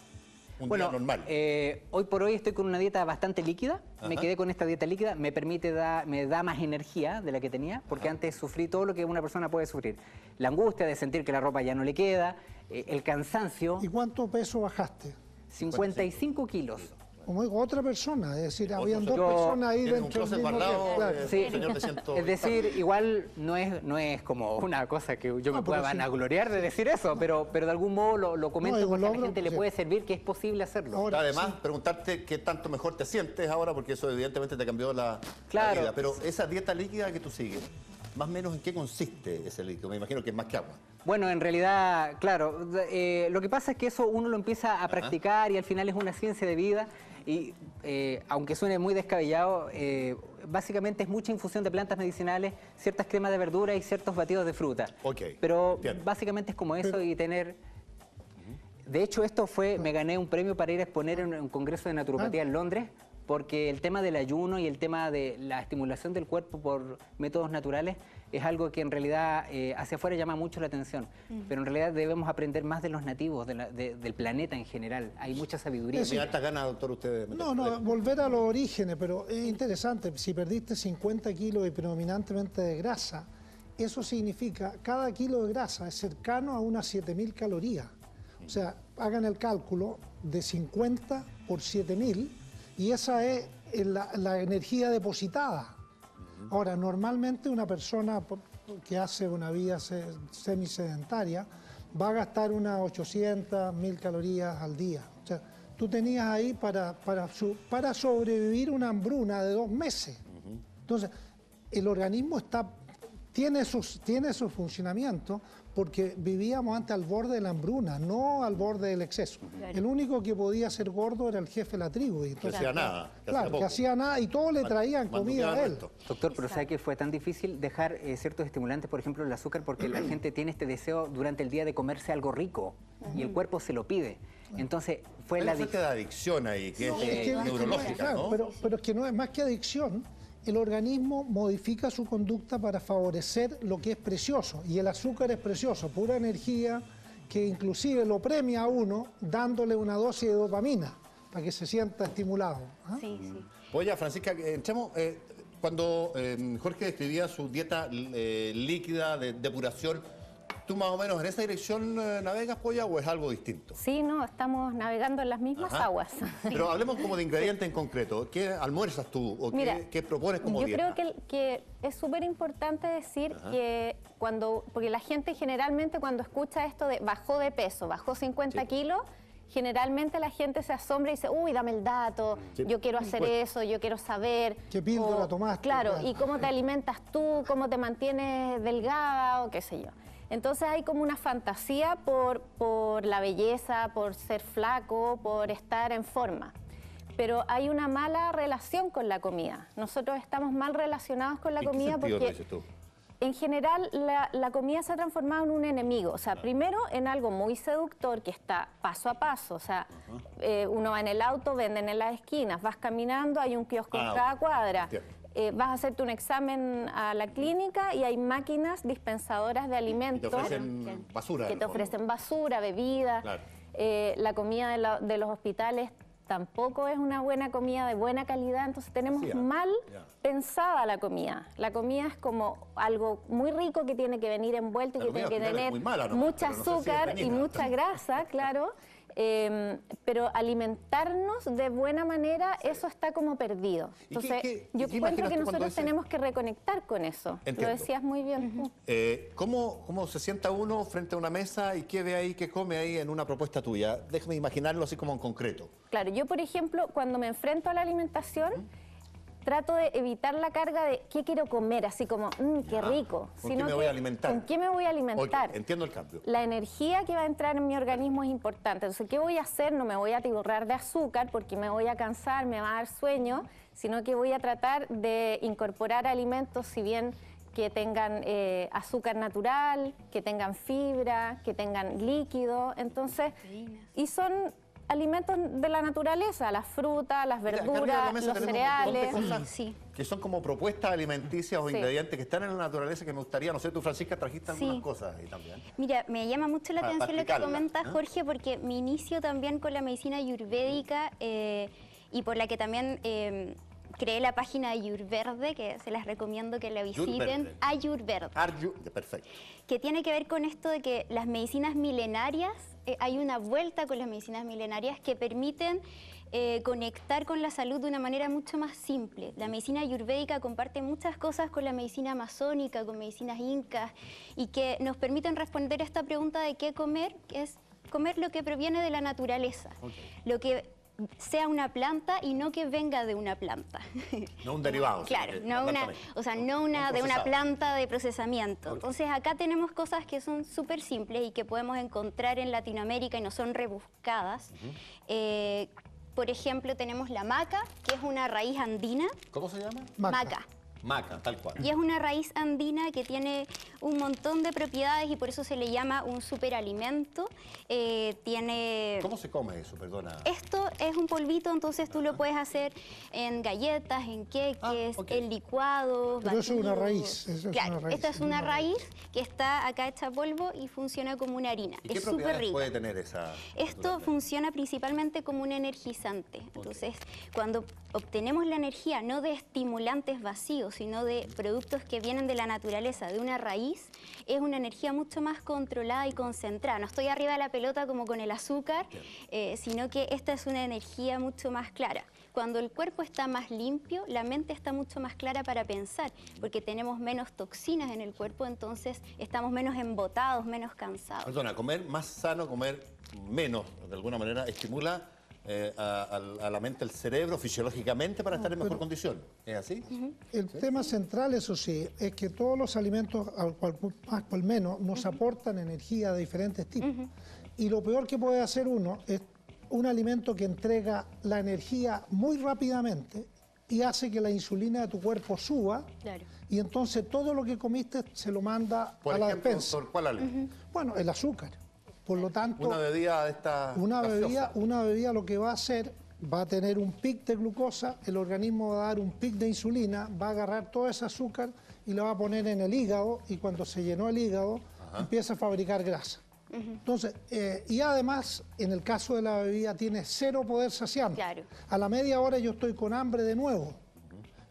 un día normal? Hoy por hoy estoy con una dieta bastante líquida. Me quedé con esta dieta líquida. Me permite, me da más energía de la que tenía, porque antes sufrí todo lo que una persona puede sufrir. La angustia de sentir que la ropa ya no le queda, el cansancio. ¿Y cuánto peso bajaste? 55 kilos. Como digo, otra persona, es decir, habían dos personas ahí dentro del mismo tiempo, claro. Sí. Es decir, igual no es como una cosa que yo me pueda vanagloriar de decir eso, pero de algún modo lo comento porque a la gente le puede servir, que es posible hacerlo. Ahora, además, preguntarte qué tanto mejor te sientes ahora, porque eso evidentemente te cambió la vida. Pero esa dieta líquida que tú sigues, más o menos, ¿en qué consiste ese líquido? Me imagino que es más que agua. Bueno, en realidad, claro, lo que pasa es que eso uno lo empieza a practicar y al final es una ciencia de vida. Y aunque suene muy descabellado, básicamente es mucha infusión de plantas medicinales, ciertas cremas de verdura y ciertos batidos de fruta. Pero entiendo. Básicamente es como eso y tener... De hecho, me gané un premio para ir a exponer en un congreso de naturopatía en Londres, porque el tema del ayuno y el tema de la estimulación del cuerpo por métodos naturales es algo que en realidad hacia afuera llama mucho la atención. Pero en realidad debemos aprender más de los nativos, del planeta en general. Hay mucha sabiduría. ¿Me da esta gana, doctor, usted? No, volver a los orígenes, pero es interesante. Si perdiste 50 kilos y predominantemente de grasa, eso significa cada kilo de grasa es cercano a unas 7.000 calorías. O sea, hagan el cálculo de 50 por 7.000 y esa es la energía depositada. Ahora, normalmente una persona que hace una vida semisedentaria va a gastar unas 800, 1.000 calorías al día. O sea, tú tenías ahí para sobrevivir una hambruna de 2 meses. Entonces, el organismo tiene su funcionamiento porque vivíamos antes al borde de la hambruna, no al borde del exceso. Claro. El único que podía ser gordo era el jefe de la tribu. Y entonces, que hacía nada. Que hacía nada y todos le traían comida a él. Doctor, pero ¿sabe que fue tan difícil dejar ciertos estimulantes, por ejemplo el azúcar, porque la gente tiene este deseo durante el día de comerse algo rico y el cuerpo se lo pide? Entonces fue la adicción ahí, que es neurológica, ¿no? Pero es que no es más que adicción. El organismo modifica su conducta para favorecer lo que es precioso, y el azúcar es precioso, pura energía, que inclusive lo premia a uno dándole una dosis de dopamina para que se sienta estimulado. Sí, sí. Oye, Francisca, cuando Jorge describía su dieta líquida de depuración, ¿tú más o menos en esa dirección navegas, Polla, o es algo distinto? Sí, no, estamos navegando en las mismas aguas. Pero hablemos como de ingredientes en concreto. ¿Qué almuerzas tú o qué propones como dieta? Yo creo que es súper importante decir que porque la gente generalmente cuando escucha esto de bajó de peso, bajó 50 kilos, generalmente la gente se asombra y dice, uy, dame el dato, yo quiero hacer eso, yo quiero saber. ¿Qué píldora tomaste? Claro, y cómo te alimentas tú, cómo te mantienes delgada o qué sé yo. Entonces hay como una fantasía por la belleza, por ser flaco, por estar en forma. Pero hay una mala relación con la comida. Nosotros estamos mal relacionados con la comida porque en general la comida se ha transformado en un enemigo. O sea, primero en algo muy seductor que está paso a paso. O sea, uno va en el auto, venden en las esquinas, vas caminando, hay un kiosco en cada cuadra. Vas a hacerte un examen a la clínica y hay máquinas dispensadoras de alimentos. Que te ofrecen basura. Que te ofrecen basura, bebida. Claro. La comida de los hospitales tampoco es una buena comida de buena calidad, entonces tenemos mal pensada la comida. La comida es como algo muy rico que tiene que venir envuelto y que tiene que tener mucho azúcar y mucha grasa, claro. Pero alimentarnos de buena manera, eso está como perdido. Entonces, yo encuentro que nosotros tenemos que reconectar con eso. Entiendo. Lo decías muy bien. ¿Cómo se sienta uno frente a una mesa y qué ve ahí, qué come ahí en una propuesta tuya? Déjame imaginarlo así como en concreto. Claro, yo por ejemplo, cuando me enfrento a la alimentación, trato de evitar la carga de qué quiero comer, así como, qué rico. ¿Con qué me voy a alimentar? ¿Con qué me voy a alimentar? Entiendo el cambio. La energía que va a entrar en mi organismo es importante. Entonces, ¿qué voy a hacer? No me voy a atiborrar de azúcar porque me voy a cansar, me va a dar sueño, sino que voy a tratar de incorporar alimentos, si bien que tengan azúcar natural, que tengan fibra, que tengan líquido. Entonces, y son alimentos de la naturaleza, las frutas, las verduras, los cereales. Que son como propuestas alimenticias o ingredientes que están en la naturaleza que me gustaría, no sé, tú Francisca trajiste algunas cosas ahí también. Mira, me llama mucho la atención lo que comentas, Jorge, porque mi inicio también con la medicina ayurvédica y por la que también creé la página de Ayurverde, que se las recomiendo que la visiten. Ayurverde. Perfecto. Que tiene que ver con esto de que las medicinas milenarias, hay una vuelta con las medicinas milenarias que permiten conectar con la salud de una manera mucho más simple. La medicina ayurvédica comparte muchas cosas con la medicina amazónica, con medicinas incas, y que nos permiten responder a esta pregunta de qué comer, que es comer lo que proviene de la naturaleza, lo que sea una planta y no que venga de una planta. No un derivado. Claro, no una de una planta de procesamiento. Entonces acá tenemos cosas que son súper simples y que podemos encontrar en Latinoamérica y no son rebuscadas. Por ejemplo, tenemos la maca, que es una raíz andina. ¿Cómo se llama? Maca. Maca, tal cual. Y es una raíz andina que tiene un montón de propiedades y por eso se le llama un superalimento. ¿Cómo se come eso? Perdona. Esto es un polvito, entonces tú lo puedes hacer en galletas, en queques, en licuados. Pero eso es una raíz. Esta es una raíz que está acá hecha polvo y funciona como una harina. ¿Y qué propiedades puede tener esa? Esto funciona principalmente como un energizante. Entonces, cuando obtenemos la energía no de estimulantes vacíos, sino de productos que vienen de la naturaleza, de una raíz, es una energía mucho más controlada y concentrada. No estoy arriba de la pelota como con el azúcar, sino que esta es una energía mucho más clara. Cuando el cuerpo está más limpio, la mente está mucho más clara para pensar, porque tenemos menos toxinas en el cuerpo, entonces estamos menos embotados, menos cansados. Perdona, comer más sano, comer menos, de alguna manera, estimula a la mente, el cerebro, fisiológicamente, para estar en mejor condición. ¿Es así? El tema central, eso sí, es que todos los alimentos, al más cual menos, nos aportan energía de diferentes tipos. Y lo peor que puede hacer uno es un alimento que entrega la energía muy rápidamente y hace que la insulina de tu cuerpo suba. Claro. Y entonces todo lo que comiste se lo manda a la despensa. ¿Por cuál alimento? Bueno, el azúcar. Por lo tanto, una bebida de esta una bebida lo que va a hacer, va a tener un pic de glucosa, el organismo va a dar un pic de insulina, va a agarrar todo ese azúcar y lo va a poner en el hígado, y cuando se llenó el hígado, empieza a fabricar grasa. Entonces, y además, en el caso de la bebida, tiene cero poder saciante. Claro. A la media hora yo estoy con hambre de nuevo.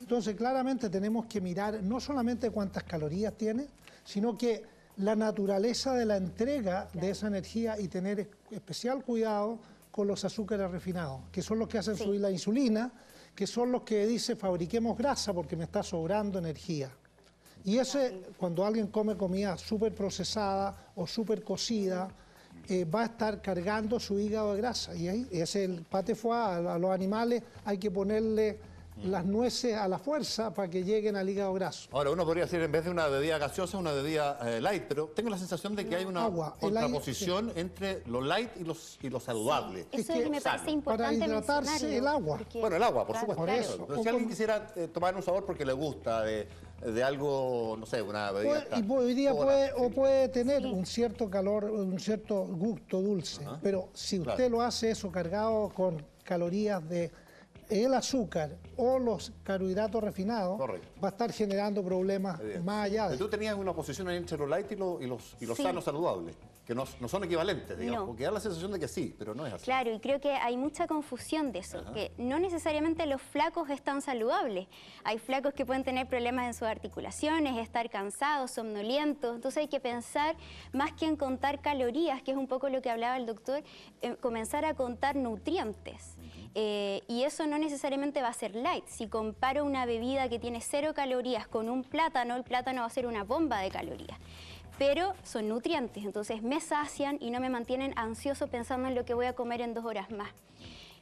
Entonces, claramente tenemos que mirar no solamente cuántas calorías tiene, sino que la naturaleza de la entrega de esa energía, y tener especial cuidado con los azúcares refinados, que son los que hacen subir la insulina, que son los que dice fabriquemos grasa porque me está sobrando energía. Y ese, cuando alguien come comida súper procesada o súper cocida, va a estar cargando su hígado de grasa. Y ahí es el pate foie. A los animales hay que ponerle las nueces a la fuerza para que lleguen al hígado graso. Ahora, uno podría decir, en vez de una bebida gaseosa, una bebida light, pero tengo la sensación de que hay una contraposición entre lo light y lo saludable. Eso es que me parece importante. Para hidratarse, el agua. Bueno, el agua, por supuesto. Por eso. Pero si alguien quisiera tomar un sabor porque le gusta, de algo, no sé, una bebida... Hoy día puede tener un cierto calor, un cierto gusto dulce, pero si usted lo hace eso cargado con calorías de el azúcar o los carbohidratos refinados, va a estar generando problemas más allá de... Pero tú tenías una oposición entre lo light y lo sano saludable, que no son equivalentes, digamos, porque da la sensación de que sí, pero no es así. Claro, y creo que hay mucha confusión de eso, que no necesariamente los flacos están saludables. Hay flacos que pueden tener problemas en sus articulaciones, estar cansados, somnolientos. Entonces hay que pensar, más que en contar calorías, que es un poco lo que hablaba el doctor, comenzar a contar nutrientes. Y eso no necesariamente va a ser light. Si comparo una bebida que tiene 0 calorías con un plátano, el plátano va a ser una bomba de calorías. Pero son nutrientes, entonces me sacian y no me mantienen ansioso pensando en lo que voy a comer en 2 horas más.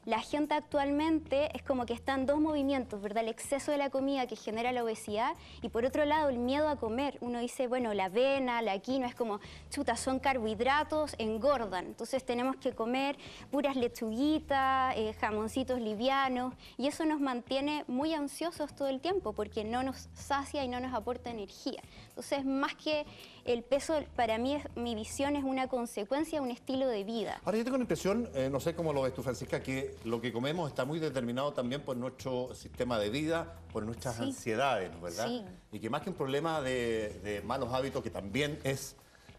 la gente actualmente es como que están dos movimientos, ¿verdad? El exceso de la comida que genera la obesidad y por otro lado el miedo a comer. Uno dice, bueno, la avena, la quinoa, es como, chuta, son carbohidratos, engordan. Entonces tenemos que comer puras lechuguitas, jamoncitos livianos y eso nos mantiene muy ansiosos todo el tiempo porque no nos sacia y no nos aporta energía. Entonces, más que el peso, para mí, mi visión es una consecuencia, un estilo de vida. Ahora, yo tengo la impresión, no sé cómo lo ves tú, Francisca, que lo que comemos está muy determinado también por nuestro sistema de vida, por nuestras ansiedades, ¿verdad? Sí. Y que más que un problema de malos hábitos, que también es,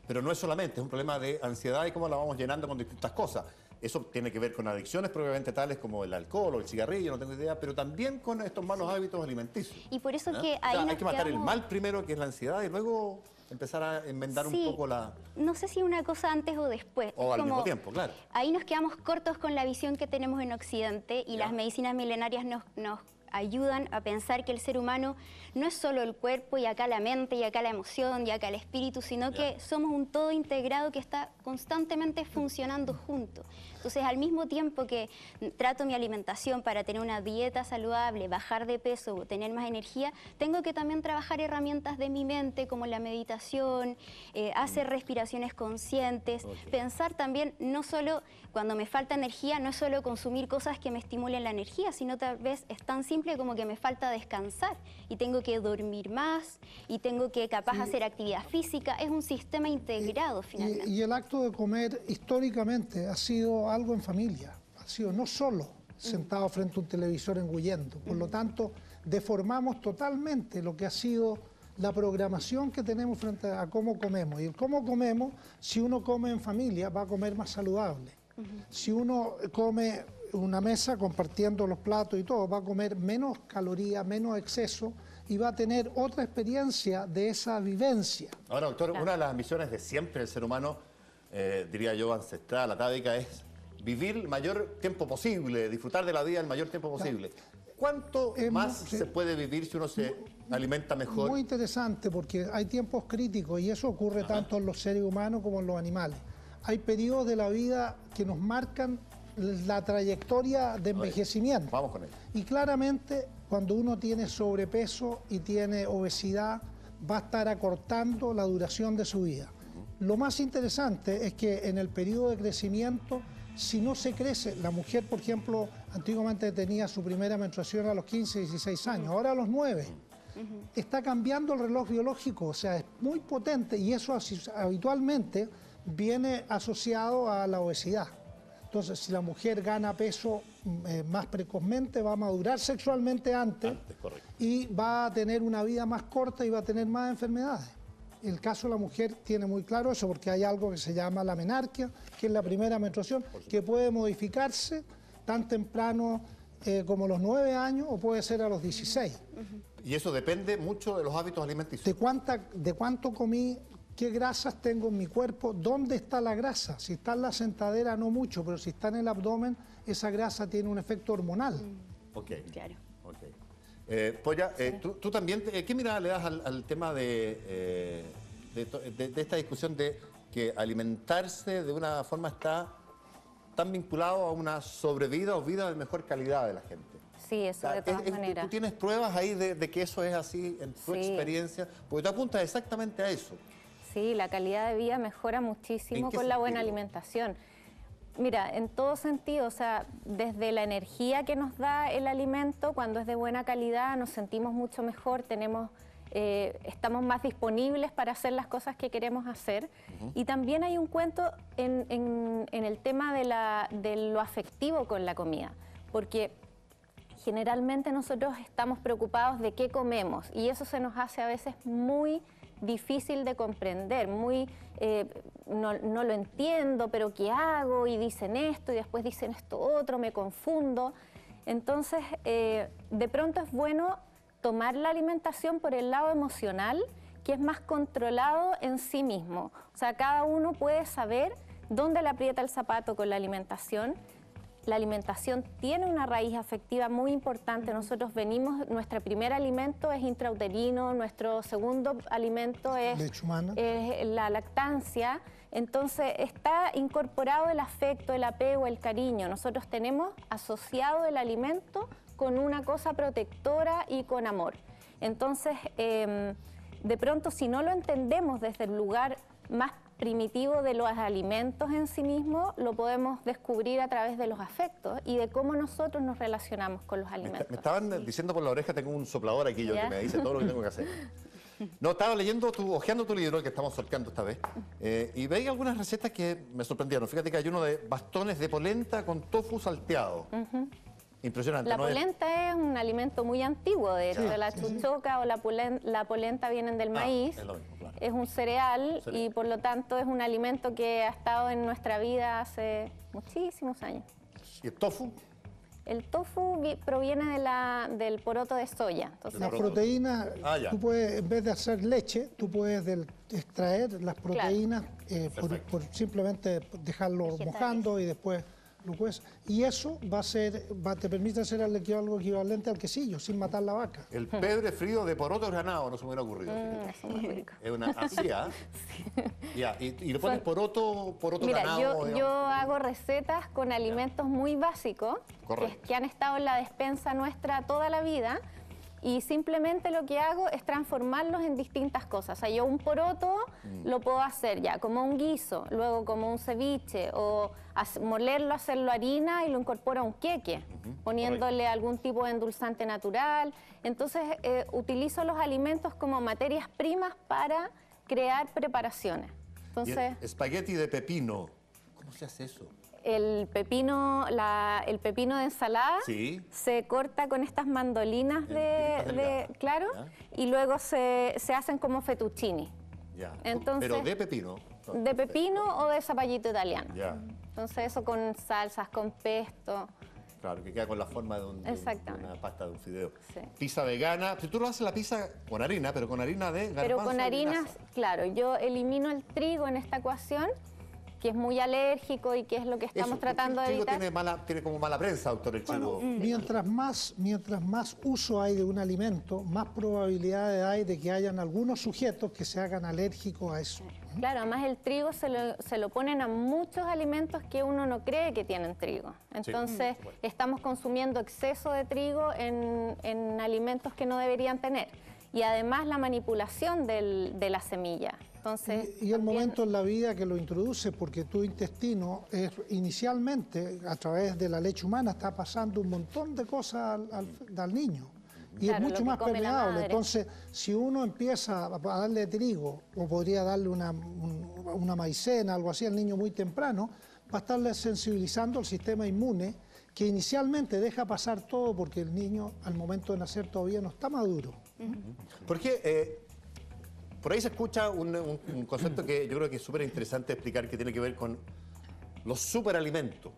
pero no es solamente, es un problema de ansiedad y cómo la vamos llenando con distintas cosas. Eso tiene que ver con adicciones propiamente tales como el alcohol o el cigarrillo, no tengo idea, pero también con estos malos hábitos alimenticios. Y por eso ¿Ah? que O sea, ahí hay que matar el mal primero, que es la ansiedad, y luego empezar a enmendar un poco la... No sé si una cosa antes o después. O al mismo tiempo, claro. Ahí nos quedamos cortos con la visión que tenemos en Occidente y las medicinas milenarias nos ayudan a pensar que el ser humano no es solo el cuerpo y acá la mente y acá la emoción y acá el espíritu, sino que somos un todo integrado que está constantemente funcionando junto. Entonces, al mismo tiempo que trato mi alimentación para tener una dieta saludable, bajar de peso, tener más energía, tengo que también trabajar herramientas de mi mente como la meditación, hacer respiraciones conscientes, pensar también no solo cuando me falta energía, no es solo consumir cosas que me estimulen la energía, sino tal vez es tan simple como que me falta descansar y tengo que dormir más y tengo que capaz hacer actividad física. Es un sistema integrado finalmente. Y el acto de comer históricamente ha sido algo en familia, ha sido no solo sentado frente a un televisor engullendo. Por lo tanto, deformamos totalmente lo que ha sido la programación que tenemos frente a cómo comemos. Y el cómo comemos, si uno come en familia, va a comer más saludable. Si uno come una mesa compartiendo los platos y todo, va a comer menos calorías, menos exceso y va a tener otra experiencia de esa vivencia. Ahora, doctor, una de las ambiciones de siempre del ser humano, diría yo, ancestral, atávica, es vivir el mayor tiempo posible, disfrutar de la vida el mayor tiempo posible. ¿Cuánto más se puede vivir si uno se alimenta mejor? Muy interesante porque hay tiempos críticos y eso ocurre tanto en los seres humanos como en los animales. Hay periodos de la vida que nos marcan la trayectoria de envejecimiento. Vamos con ello. Y claramente cuando uno tiene sobrepeso y tiene obesidad va a estar acortando la duración de su vida. Lo más interesante es que en el periodo de crecimiento, si no se crece, la mujer, por ejemplo, antiguamente tenía su primera menstruación a los 15, 16 años, ahora a los 9. Está cambiando el reloj biológico, o sea, es muy potente y eso habitualmente viene asociado a la obesidad. Entonces, si la mujer gana peso más precozmente, va a madurar sexualmente antes y va a tener una vida más corta y va a tener más enfermedades. El caso de la mujer tiene muy claro eso porque hay algo que se llama la menarquia, que es la primera menstruación, que puede modificarse tan temprano como los 9 años o puede ser a los 16. Y eso depende mucho de los hábitos alimenticios. De cuánto comí, qué grasas tengo en mi cuerpo, dónde está la grasa. Si está en la sentadera, no mucho, pero si está en el abdomen, esa grasa tiene un efecto hormonal. Ok. Claro. Okay. Poya, tú también, ¿qué mirada le das al tema de esta discusión de que alimentarse de una forma está tan vinculado a una sobrevida o vida de mejor calidad de la gente? Sí, eso de todas maneras. ¿Tú tienes pruebas ahí de que eso es así en tu experiencia? Porque tú apuntas exactamente a eso. Sí, la calidad de vida mejora muchísimo con la buena alimentación. Mira, en todo sentido, o sea, desde la energía que nos da el alimento, cuando es de buena calidad, nos sentimos mucho mejor, estamos más disponibles para hacer las cosas que queremos hacer. Y también hay un cuento en el tema de lo afectivo con la comida, porque generalmente nosotros estamos preocupados de qué comemos y eso se nos hace a veces muy difícil de comprender, no lo entiendo, pero ¿qué hago? Y dicen esto y después dicen esto otro, me confundo. Entonces, de pronto es bueno tomar la alimentación por el lado emocional, que es más controlado en sí mismo. O sea, cada uno puede saber dónde le aprieta el zapato con la alimentación la alimentación tiene una raíz afectiva muy importante. Nosotros venimos, nuestro primer alimento es intrauterino, nuestro segundo alimento es leche humana, la lactancia. Entonces está incorporado el afecto, el apego, el cariño. Nosotros tenemos asociado el alimento con una cosa protectora y con amor. Entonces, de pronto, si no lo entendemos desde el lugar más primitivo de los alimentos en sí mismos, lo podemos descubrir a través de los afectos y de cómo nosotros nos relacionamos con los alimentos. Me estaban diciendo por la oreja, tengo un soplador aquí yo que me dice todo lo que tengo que hacer. No, estaba hojeando tu libro, que estamos sorteando esta vez, y veía algunas recetas que me sorprendieron. Fíjate que hay uno de bastones de polenta con tofu salteado. Impresionante. La polenta es un alimento muy antiguo, de hecho, la chuchoca o la polenta vienen del maíz, es lo mismo, claro. Es un cereal y por lo tanto es un alimento que ha estado en nuestra vida hace muchísimos años. ¿Y el tofu? El tofu proviene del poroto de soya. Entonces, las proteínas, tú puedes, en vez de hacer leche, tú puedes extraer las proteínas por simplemente dejarlo mojando y después lo puedes. Y eso te permite hacer algo equivalente al quesillo, sin matar la vaca. El pebre frío de poroto granado, no se me hubiera ocurrido. Es muy rico. Es una así, ¿ah? Ya, y le pones poroto Mira, granado. yo hago recetas con alimentos muy básicos que han estado en la despensa nuestra toda la vida. Y simplemente lo que hago es transformarlos en distintas cosas. O sea, yo un poroto lo puedo hacer ya como un guiso, luego como un ceviche, o molerlo, hacerlo harina y lo incorporo a un queque, poniéndole algún tipo de endulzante natural. Entonces, utilizo los alimentos como materias primas para crear preparaciones. Entonces, y el espagueti de pepino, ¿cómo se hace eso? El pepino de ensalada se corta con estas mandolinas claro, y luego se hacen como fettuccini. Entonces, pero de pepino. De pepino o de zapallito italiano. Ya. Entonces eso con salsas, con pesto. Claro, que queda con la forma de una pasta, de un fideo. Sí. Pizza vegana. Tú lo haces la pizza con harina, pero con harina de garbanzo. Pero con harinas, claro, yo elimino el trigo en esta ecuación, que es muy alérgico y que es lo que estamos tratando de evitar. Tiene como mala prensa, doctor, el chivo. Mientras más uso hay de un alimento, más probabilidades hay de que hayan algunos sujetos que se hagan alérgicos a eso. Claro, además el trigo se lo ponen a muchos alimentos que uno no cree que tienen trigo. Entonces, estamos consumiendo exceso de trigo en alimentos que no deberían tener. Y además la manipulación de la semilla. Entonces, y el momento en la vida que lo introduce, porque tu intestino inicialmente, a través de la leche humana, está pasando un montón de cosas al niño. Y es mucho más permeable. Entonces, si uno empieza a darle trigo, o podría darle una maicena, algo así al niño muy temprano, va a estarle sensibilizando el sistema inmune, que inicialmente deja pasar todo porque el niño al momento de nacer todavía no está maduro. Porque por ahí se escucha un concepto que yo creo que es súper interesante explicar, que tiene que ver con los superalimentos.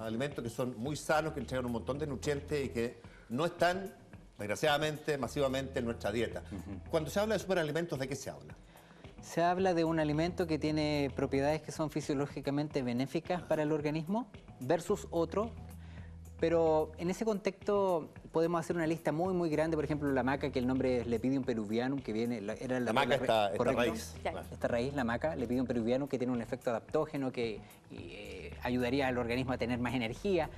Alimentos que son muy sanos, que entregan un montón de nutrientes y que no están, desgraciadamente, masivamente en nuestra dieta. Cuando se habla de superalimentos, ¿de qué se habla? Se habla de un alimento que tiene propiedades que son fisiológicamente benéficas para el organismo versus otro. Pero en ese contexto podemos hacer una lista muy, muy grande. Por ejemplo, la maca, que el nombre es Lepidium peruvianum, que viene... La maca, esta raíz. Esta raíz, la maca, Lepidium peruvianum, que tiene un efecto adaptógeno que ayudaría al organismo a tener más energía.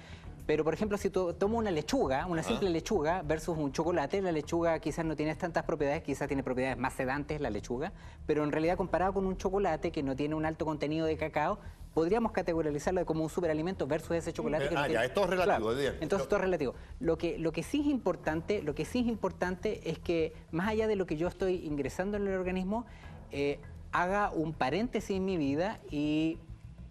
Pero, por ejemplo, si tomo una lechuga, una simple lechuga versus un chocolate, la lechuga quizás no tiene tantas propiedades, quizás tiene propiedades más sedantes la lechuga, pero en realidad comparado con un chocolate que no tiene un alto contenido de cacao, podríamos categorizarlo como un superalimento versus ese chocolate que no tiene... es todo relativo. Claro, entonces todo es relativo. Lo que sí es importante es que, más allá de lo que yo estoy ingresando en el organismo, haga un paréntesis en mi vida y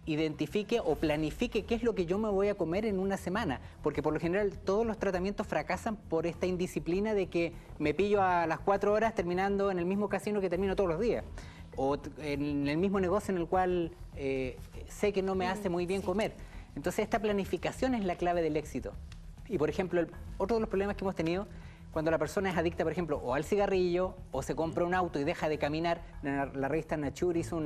identifique o planifique qué es lo que yo me voy a comer en una semana, porque por lo general todos los tratamientos fracasan por esta indisciplina de que me pillo a las 4 horas terminando en el mismo casino que termino todos los días, o en el mismo negocio en el cual sé que no me hace muy bien comer. Entonces esta planificación es la clave del éxito. Y por ejemplo, otro de los problemas que hemos tenido, cuando la persona es adicta, por ejemplo, o al cigarrillo, o se compra un auto y deja de caminar. La revista Nature hizo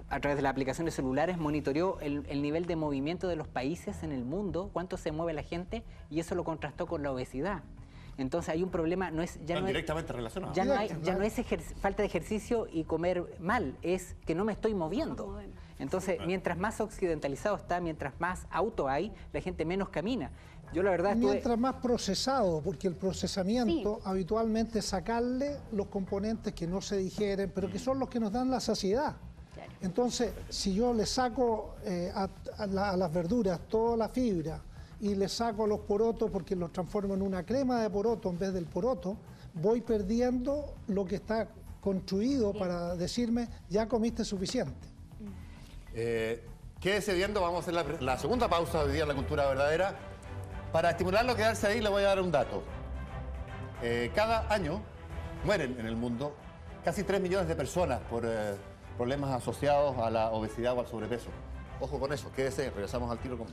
a través de las aplicaciones celulares, monitoreó el nivel de movimiento de los países en el mundo, cuánto se mueve la gente, y eso lo contrastó con la obesidad. Entonces hay un problema, directamente relacionado. Ya no es falta de ejercicio y comer mal, es que no me estoy moviendo. Entonces, mientras más occidentalizado está, mientras más auto hay, la gente menos camina. Yo la verdad mientras más procesado, porque el procesamiento habitualmente es sacarle los componentes que no se digieren, pero que son los que nos dan la saciedad. Claro. Entonces, si yo le saco a las verduras toda la fibra y le saco los porotos porque los transformo en una crema de poroto en vez del poroto, voy perdiendo lo que está construido para decirme, ya comiste suficiente. Quédese viendo, vamos a hacer la segunda pausa de hoy día en La Cultura Verdadera. Para estimularlo a quedarse ahí, le voy a dar un dato. Cada año mueren en el mundo casi 3 millones de personas por problemas asociados a la obesidad o al sobrepeso. Ojo con eso, quédese, regresamos al tiro con...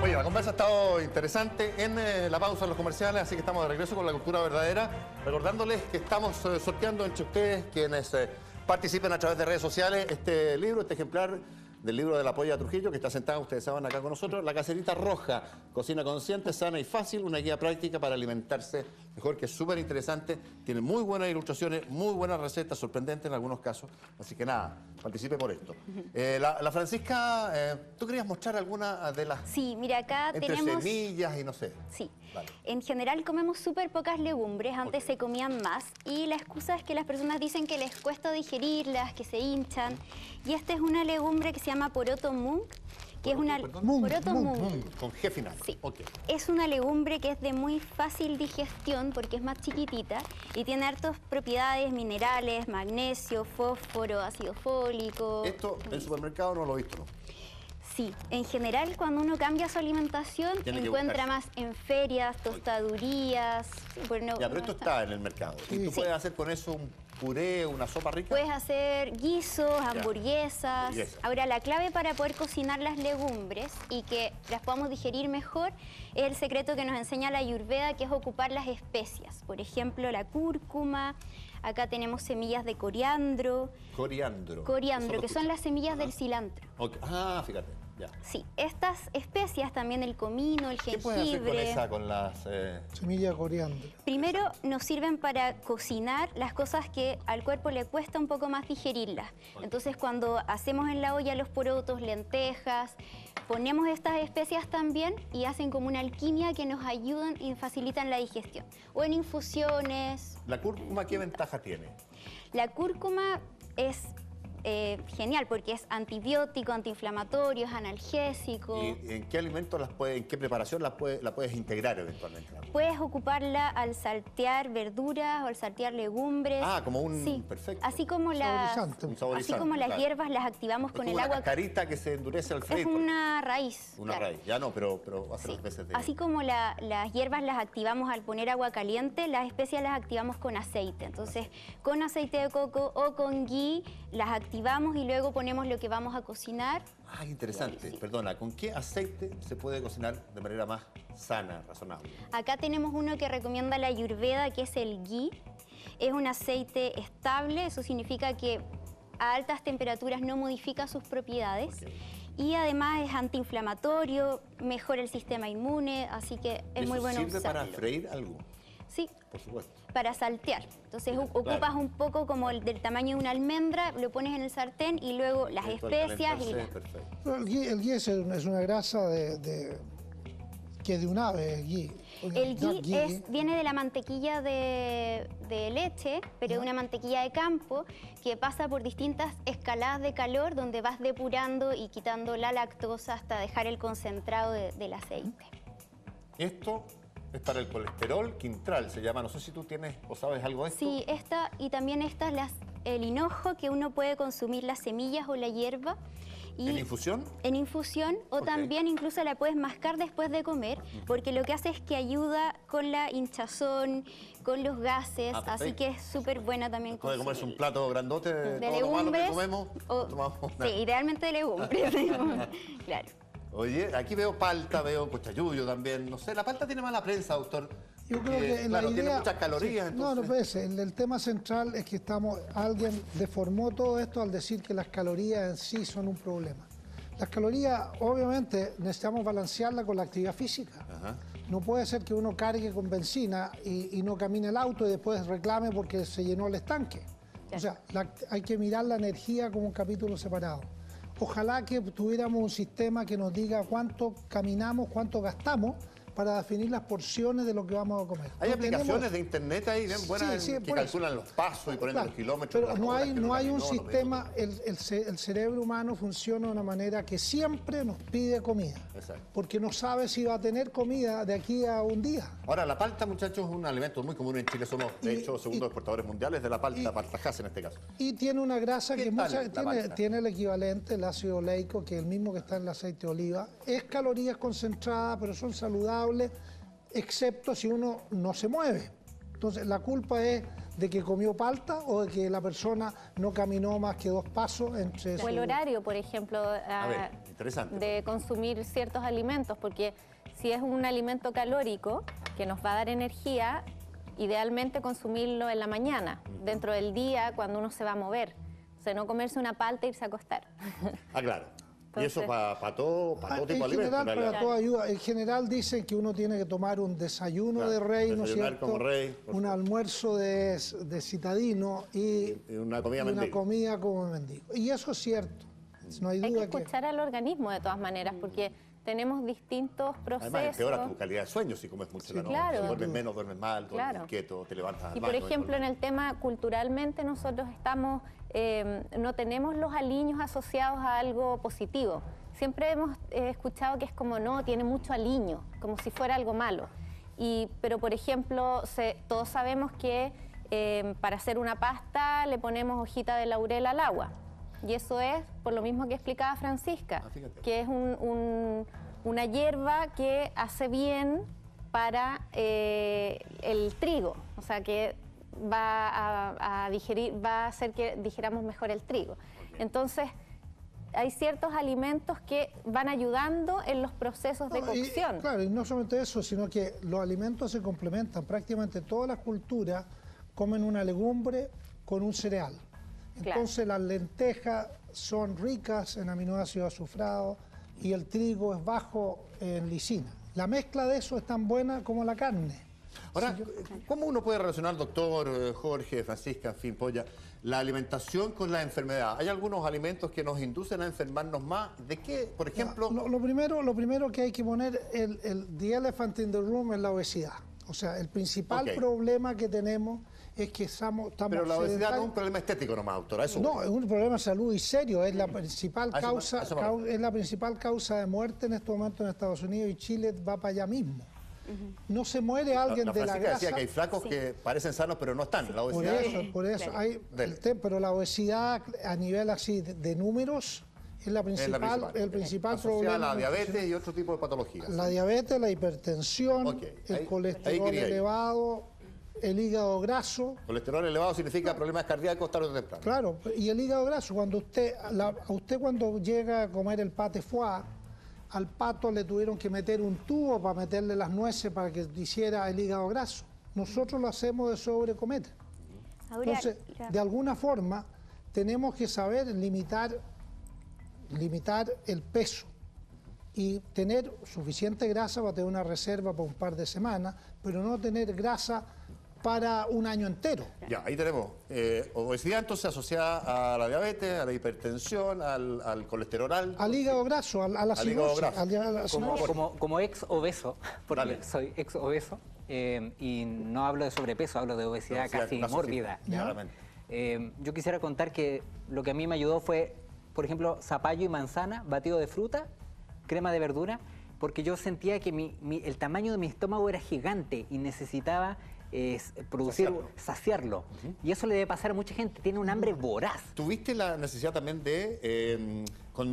Oye, la conversa ha estado interesante en la pausa de los comerciales, así que estamos de regreso con La Cultura Verdadera, recordándoles que estamos sorteando entre ustedes, quienes participen a través de redes sociales, este libro, este ejemplar del libro de la Polla Trujillo, que está sentada, ustedes saben, acá con nosotros, La Caserita Roja, cocina consciente, sana y fácil, una guía práctica para alimentarse mejor, que es súper interesante, tiene muy buenas ilustraciones, muy buenas recetas, sorprendentes en algunos casos, así que nada, participe por esto. La Francisca, ¿tú querías mostrar alguna de las... Sí, mira, acá entre tenemos... semillas y no sé. Sí. Vale. En general comemos súper pocas legumbres, antes se comían más, y la excusa es que las personas dicen que les cuesta digerirlas, que se hinchan, y esta es una legumbre que se llama poroto mung, que es una... Poroto mung. Con G final. Sí. Okay. Es una legumbre que es de muy fácil digestión porque es más chiquitita y tiene hartas propiedades minerales, magnesio, fósforo, ácido fólico. Esto en el supermercado no lo he visto, ¿no? Sí, en general cuando uno cambia su alimentación encuentra más en ferias, tostadurías. Bueno, ya, pero esto está en el mercado. ¿Y tú puedes hacer con eso un puré, una sopa rica? Puedes hacer guisos, hamburguesas. Ahora, la clave para poder cocinar las legumbres y que las podamos digerir mejor es el secreto que nos enseña la Ayurveda, que es ocupar las especias. Por ejemplo, la cúrcuma. Acá tenemos semillas de coriandro. Coriandro, que son las semillas del cilantro. Okay. Ah, fíjate. Ya. Sí, estas especias, también el comino, el jengibre... ¿Qué puedes hacer con esa, con las...? Semilla de coriandro. Primero nos sirven para cocinar las cosas que al cuerpo le cuesta un poco más digerirlas. Okay. Entonces cuando hacemos en la olla los porotos, lentejas, ponemos estas especias también y hacen como una alquimia que nos ayudan y facilitan la digestión. O en infusiones... ¿La cúrcuma qué ventaja tiene? La cúrcuma es... genial, porque es antibiótico, antiinflamatorio, es analgésico. ¿Y en qué alimentos en qué preparación la puedes integrar eventualmente? Puedes ocuparla al saltear verduras o al saltear legumbres. Ah, como un... Sí. Perfecto. Así como las hierbas las activamos con el agua. Una cascarita que se endurece al freír. Es una raíz. Una raíz, ya no, pero hace las veces de... Así como las hierbas las activamos al poner agua caliente, las especias las activamos con aceite. Entonces, con aceite de coco o con ghee, las activamos y luego ponemos lo que vamos a cocinar. Ah, interesante. Perdona, ¿con qué aceite se puede cocinar de manera más sana, razonable? Acá tenemos uno que recomienda la Ayurveda, que es el ghee. Es un aceite estable, eso significa que a altas temperaturas no modifica sus propiedades. Okay. Y además es antiinflamatorio, mejora el sistema inmune, así que es muy bueno usarlo. ¿Sirve para freír algo? Sí. Por supuesto. Para saltear. Entonces ocupas un poco como del tamaño de una almendra, lo pones en el sartén y luego las especias y... El ghee es una grasa que de un ave, ghee. El ghee viene de la mantequilla de leche, pero de una mantequilla de campo que pasa por distintas escaladas de calor donde vas depurando y quitando la lactosa hasta dejar el concentrado del aceite. Esto es para el colesterol quintral, se llama. No sé si tú tienes o sabes algo de esto. Sí, esta y también el hinojo, que uno puede consumir las semillas o la hierba Y ¿En infusión? En infusión, o también incluso la puedes mascar después de comer, porque lo que hace es que ayuda con la hinchazón, con los gases, así que es súper buena también. Puede comerse un plato grandote de todo lo malo que legumbres, comemos. sí, idealmente de legumbres. Claro. Oye, aquí veo palta, veo cochayuyo también. No sé, la palta tiene mala prensa, doctor. Yo creo que claro, la idea, tiene muchas calorías. Sí, no, entonces... el tema central es que alguien deformó todo esto al decir que las calorías en sí son un problema. Las calorías, obviamente, necesitamos balancearlas con la actividad física. No puede ser que uno cargue con benzina y no camine el auto y después reclame porque se llenó el estanque. O sea, hay que mirar la energía como un capítulo separado. Ojalá que tuviéramos un sistema que nos diga cuánto caminamos, cuánto gastamos, para definir las porciones de lo que vamos a comer. Hay aplicaciones de internet ahí bien buenas que calculan los pasos y ponen los kilómetros. Pero no hay un sistema, el cerebro humano funciona de una manera que siempre nos pide comida. Exacto. Porque no sabe si va a tener comida de aquí a un día. Ahora, la palta, muchachos, es un alimento muy común en Chile. Somos, de hecho, segundos exportadores mundiales de la palta, paltajás en este caso. Y tiene una grasa que tiene el equivalente, el ácido oleico, que es el mismo que está en el aceite de oliva. Es calorías concentradas, pero son saludables, excepto si uno no se mueve. Entonces, la culpa es de que comió palta o de que la persona no caminó más que 2 pasos entre... O el horario, por ejemplo, de consumir ciertos alimentos, porque si es un alimento calórico que nos va a dar energía, idealmente consumirlo en la mañana, dentro del día, cuando uno se va a mover. O sea, no comerse una palta e irse a acostar. Ah, claro. Entonces, y eso para todo tipo de alimentos. Para toda ayuda. En general dicen que uno tiene que tomar un desayuno de rey, ¿no es cierto? Como rey, un almuerzo de citadino y una comida como mendigo. Y eso es cierto. No hay duda que escuchar al organismo de todas maneras, porque tenemos distintos procesos. Además, empeora tu calidad de sueño si comes mucho la noche. Claro. Duermes menos, duermes mal, duermes inquieto, te levantas al baño. Y por ejemplo, en el tema culturalmente nosotros estamos... no tenemos los aliños asociados a algo positivo. Siempre hemos escuchado que es como, no, tiene mucho aliño, como si fuera algo malo. Pero, por ejemplo, todos sabemos que para hacer una pasta le ponemos hojita de laurel al agua. Y eso es por lo mismo que explicaba Francisca, que es una hierba que hace bien para el trigo, o sea que va a hacer que digiramos mejor el trigo. Entonces, hay ciertos alimentos que van ayudando en los procesos de cocción. Claro, y no solamente eso, sino que los alimentos se complementan. Prácticamente todas las culturas comen una legumbre con un cereal. Entonces las lentejas son ricas en aminoácidos azufrados y el trigo es bajo en lisina. La mezcla de eso es tan buena como la carne. Ahora, ¿cómo uno puede relacionar, doctor, Jorge, Francisca, en fin, Polla, la alimentación con la enfermedad? ¿Hay algunos alimentos que nos inducen a enfermarnos más? ¿De qué, por ejemplo? Lo primero que hay que poner, the elephant in the room, es la obesidad. O sea, el principal problema que tenemos es que estamos Pero la obesidad no es un problema estético nomás, doctora. No, es un problema de salud y serio. Es la principal causa de muerte en este momento en Estados Unidos, y Chile va para allá mismo. No se muere alguien de la grasa. Decía que hay flacos que parecen sanos pero no están. La obesidad por eso hay pero la obesidad a nivel así de números es el principal problema. La diabetes y otro tipo de patologías. La diabetes, la hipertensión, el colesterol elevado, el hígado graso. Colesterol elevado significa problemas cardíacos tarde o temprano. Claro, y el hígado graso, cuando usted cuando llega a comer el pate foie, al pato le tuvieron que meter un tubo para meterle las nueces para que hiciera el hígado graso. Nosotros lo hacemos de sobrecomer. Entonces, de alguna forma, tenemos que saber limitar el peso y tener suficiente grasa para tener una reserva para un par de semanas, pero no tener grasa para un año entero. Ya, ahí tenemos obesidad entonces asociada a la diabetes, a la hipertensión, al colesterol alto. Al hígado graso, a la cirrosis. Como ex obeso, porque soy ex obeso, y no hablo de sobrepeso, hablo de obesidad casi mórbida. Yo quisiera contar que lo que a mí me ayudó fue, por ejemplo, zapallo y manzana, batido de fruta, crema de verdura, porque yo sentía que el tamaño de mi estómago era gigante y necesitaba saciarlo. Y eso le debe pasar a mucha gente, tiene un hambre voraz. ¿Tuviste la necesidad también de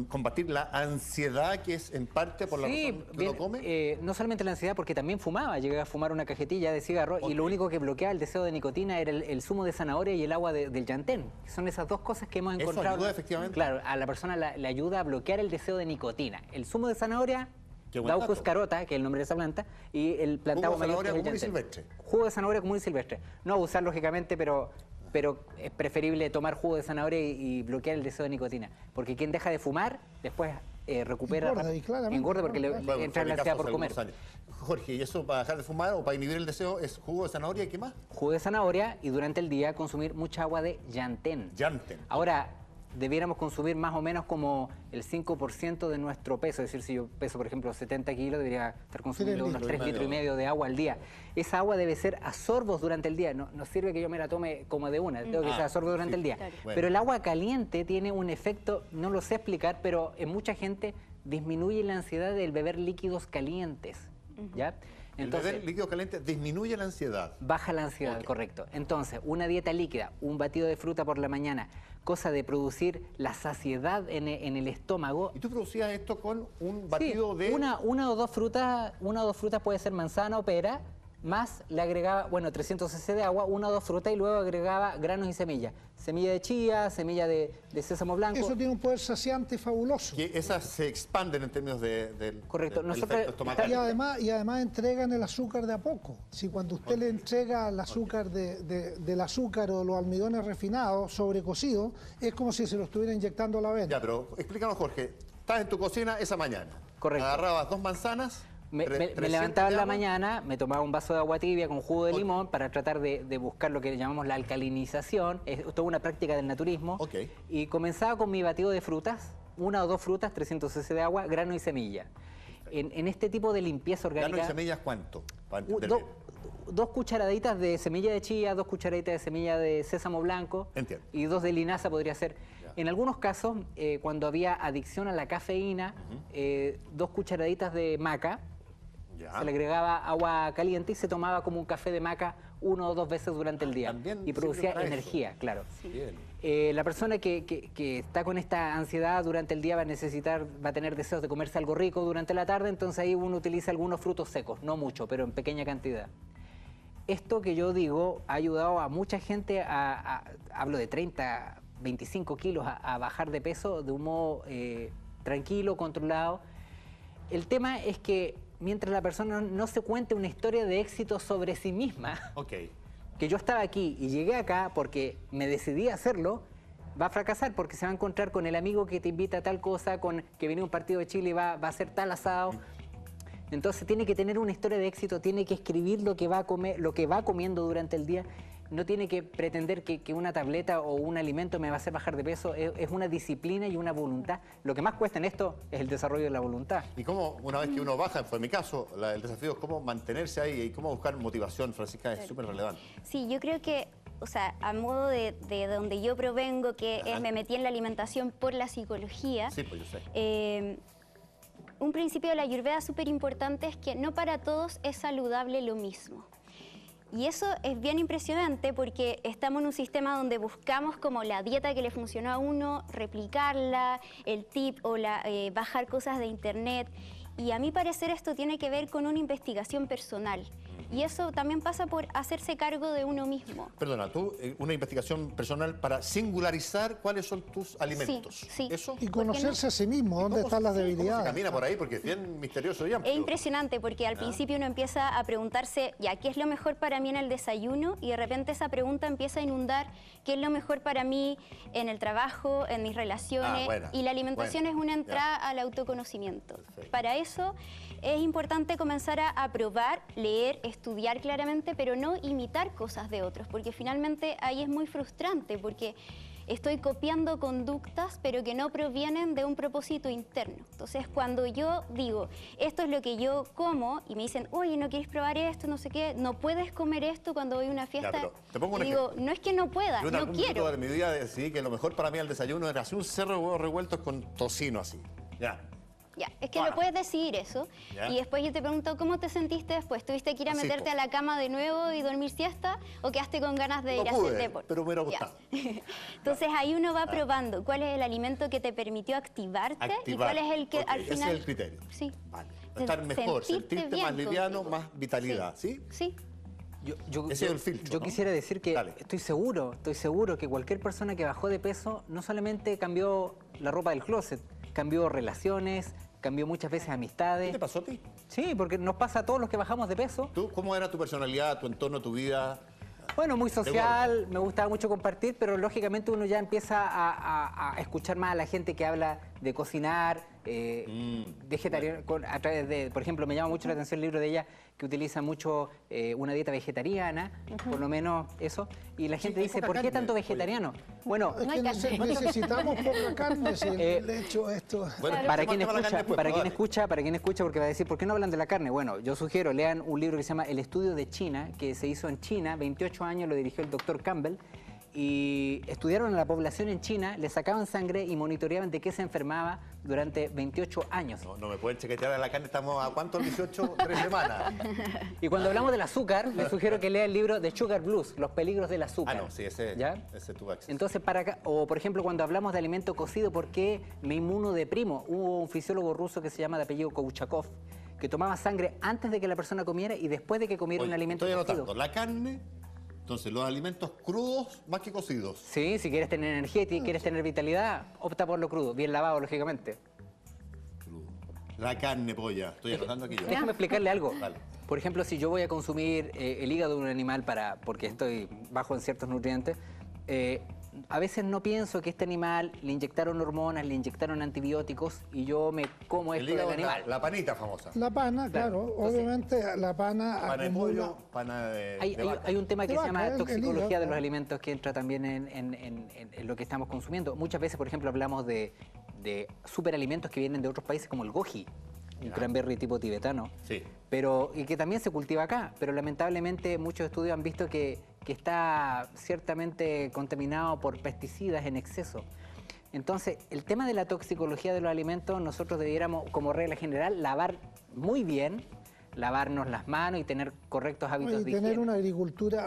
combatir la ansiedad que es en parte por la razón que uno come? No solamente la ansiedad, porque también fumaba. Llegué a fumar una cajetilla de cigarro y lo único que bloqueaba el deseo de nicotina era el zumo de zanahoria y el agua del llantén. Son esas dos cosas que hemos encontrado. ¿Eso ayuda efectivamente? Claro, a la persona le ayuda a bloquear el deseo de nicotina. El zumo de zanahoria, Daucus carota, que es el nombre de esa planta, y el plantado mayor, que es el común y llantén. silvestre. Jugo de zanahoria común y silvestre. No abusar, lógicamente, pero es preferible tomar jugo de zanahoria y bloquear el deseo de nicotina. Porque quien deja de fumar, después recupera... Engorda porque le entra en la ansiedad por comer. Jorge, ¿y eso para dejar de fumar o para inhibir el deseo es jugo de zanahoria y qué más? Jugo de zanahoria y durante el día consumir mucha agua de llantén. Ahora, debiéramos consumir más o menos como el 5% de nuestro peso. Es decir, si yo peso, por ejemplo, 70 kilos, debería estar consumiendo unos 3,5 litros de agua al día. Esa agua debe ser a sorbos durante el día. No sirve que yo me la tome como de una, tengo que ser a sorbos durante el día. Claro. Pero el agua caliente tiene un efecto, no lo sé explicar, pero en mucha gente disminuye la ansiedad del beber líquidos calientes. ¿Ya? Entonces, el beber líquido caliente disminuye la ansiedad. Baja la ansiedad, correcto. Entonces, una dieta líquida, un batido de fruta por la mañana, cosa de producir la saciedad en el estómago. ¿Y tú producías esto con un batido de...? Una o dos frutas puede ser manzana o pera, más le agregaba, 300 cc de agua, 1 o 2 frutas y luego agregaba granos y semillas. Semilla de chía, semilla de sésamo blanco. Eso tiene un poder saciante fabuloso. Que esas se expanden en términos del efecto estomacal. Y además entregan el azúcar de a poco. Si cuando usted le entrega el azúcar del azúcar o los almidones refinados, sobrecocidos, es como si se lo estuviera inyectando a la vena. Ya, pero explícanos, Jorge. Estás en tu cocina esa mañana. Correcto. Agarrabas 2 manzanas... Me levantaba en la mañana, me tomaba un vaso de agua tibia con jugo de limón para tratar de buscar lo que llamamos la alcalinización. Es toda una práctica del naturismo. Y comenzaba con mi batido de frutas, 1 o 2 frutas, 300 cc de agua, grano y semilla. En este tipo de limpieza orgánica... ¿Grano y semillas cuánto? 2 cucharaditas de semilla de chía, 2 cucharaditas de semilla de sésamo blanco. Entiendo. Y 2 de linaza podría ser. En algunos casos, cuando había adicción a la cafeína, 2 cucharaditas de maca. Se le agregaba agua caliente y se tomaba como un café de maca 1 o 2 veces durante el día. Y producía energía, claro. La persona que está con esta ansiedad durante el día va a tener deseos de comerse algo rico durante la tarde, entonces ahí uno utiliza algunos frutos secos, no mucho, pero en pequeña cantidad. Esto que yo digo ha ayudado a mucha gente, hablo de 30, 25 kilos, a bajar de peso de un modo tranquilo, controlado. El tema es que mientras la persona no se cuente una historia de éxito sobre sí misma, que yo estaba aquí y llegué acá porque me decidí a hacerlo, va a fracasar porque se va a encontrar con el amigo que te invita a tal cosa, con que viene un partido de Chile y va a hacer tal asado. Entonces tiene que tener una historia de éxito, tiene que escribir lo que va a comer, lo que va comiendo durante el día. No tiene que pretender que una tableta o un alimento me va a hacer bajar de peso. Es una disciplina y una voluntad. Lo que más cuesta en esto es el desarrollo de la voluntad. Y cómo, una vez que uno baja, fue mi caso, el desafío es cómo mantenerse ahí y cómo buscar motivación, Francisca, es súper relevante. Sí, yo creo que, o sea, a modo de donde yo provengo, que me metí en la alimentación por la psicología. Sí, pues yo sé. Un principio de la Ayurveda súper importante es que no para todos es saludable lo mismo. Y eso es bien impresionante porque estamos en un sistema donde buscamos como la dieta que le funcionó a uno, replicarla, el tip o bajar cosas de internet. Y a mi parecer esto tiene que ver con una investigación personal. Y eso también pasa por hacerse cargo de uno mismo. Perdona, tú, una investigación personal para singularizar cuáles son tus alimentos. Sí. ¿Eso? Y conocerse a sí mismo, dónde están las debilidades. ¿Cómo se camina por ahí? Porque es bien misterioso y amplio. Es impresionante porque al principio uno empieza a preguntarse, ya, ¿qué es lo mejor para mí en el desayuno? Y de repente esa pregunta empieza a inundar, ¿qué es lo mejor para mí en el trabajo, en mis relaciones? Y la alimentación es una entrada al autoconocimiento. Perfecto. Para eso es importante comenzar a probar, leer, estudiar claramente, pero no imitar cosas de otros, porque finalmente ahí es muy frustrante, porque estoy copiando conductas, pero que no provienen de un propósito interno. Entonces, cuando yo digo, esto es lo que yo como, y me dicen, oye, ¿no quieres probar esto? No sé qué, no puedes comer esto cuando voy a una fiesta. Ya, te pongo un ejemplo. Digo, no es que no pueda, yo no quiero. De mi vida decidí que lo mejor para mí al desayuno era hacer un cerro de huevos revueltos con tocino así. Ya. Ya, es que Bueno. lo puedes decidir eso. Ya. Y después yo te pregunto, ¿cómo te sentiste después? ¿Tuviste que ir a Así, meterte po. a la cama de nuevo y dormir siesta? ¿O quedaste con ganas de No ir a pude, hacer deporte? pero me hubiera Ya. gustado. Entonces ahí uno va probando cuál es el alimento que te permitió activarte y cuál es el que Ok, al ese final... es el criterio. Sí. Vale. Estar mejor, Sentirte sentirte bien más liviano, contigo. más vitalidad, ¿sí? Sí. Ese es el filtro, Yo ¿no? quisiera decir que Dale. estoy seguro que cualquier persona que bajó de peso no solamente cambió la ropa del closet, cambió relaciones, cambió muchas veces ¿Qué amistades. te pasó a ti? Sí, porque nos pasa a todos los que bajamos de peso. ¿Tú, cómo era tu personalidad, tu entorno, tu vida? Bueno, muy social, me gustaba mucho compartir, pero lógicamente uno ya empieza a escuchar más a la gente que habla de cocinar, vegetariano, a través de, por ejemplo, me llama mucho la atención el libro de ella que utiliza mucho una dieta vegetariana, por lo menos eso, y la gente hay dice, poca ¿por qué carne, tanto oye. vegetariano? Bueno, Es No hay que carne. necesitamos poca carne si el hecho esto... Bueno, para vamos quien al tema de la carne después, para pero quien dale. para quien escucha, porque va a decir, ¿por qué no hablan de la carne? Bueno, yo sugiero, lean un libro que se llama El estudio de China, que se hizo en China, 28 años, lo dirigió el doctor Campbell, y estudiaron a la población en China, le sacaban sangre y monitoreaban de qué se enfermaba durante 28 años. No me pueden chequetear a la carne, estamos a cuánto, 18, 3 semanas. Y cuando hablamos del azúcar, les sugiero que lea el libro The Sugar Blues, Los peligros del azúcar. No, sí, ese tuvo acceso. Entonces, o por ejemplo, cuando hablamos de alimento cocido, ¿por qué me inmunodeprimo? Hubo un fisiólogo ruso que se llama de apellido Kouchakov, que tomaba sangre antes de que la persona comiera y después de que comiera Oye, un alimento estoy cocido. anotando, la carne, entonces los alimentos crudos más que cocidos. Sí, si quieres tener energía y quieres tener vitalidad, opta por lo crudo, bien lavado, lógicamente. Crudo. La carne, polla, estoy anotando aquí yo. Déjame explicarle algo. Dale. Por ejemplo, si yo voy a consumir el hígado de un animal porque estoy bajo en ciertos nutrientes, a veces no pienso que este animal le inyectaron hormonas, le inyectaron antibióticos y yo me como El esto del hígado, animal. la panita famosa. La pana, claro, Entonces, obviamente la pana Pana de acumula... pollo, pana de Hay vaca. un tema que De se llama vaca, el toxicología hígado, de los claro. alimentos que entra también en lo que estamos consumiendo. Muchas veces, por ejemplo, hablamos de superalimentos que vienen de otros países como el goji, un cranberry tipo tibetano, Sí. y que también se cultiva acá, pero lamentablemente muchos estudios han visto que está ciertamente contaminado por pesticidas en exceso. Entonces, el tema de la toxicología de los alimentos, nosotros debiéramos, como regla general, lavar muy bien, lavarnos las manos y tener correctos hábitos Y de tener higiene.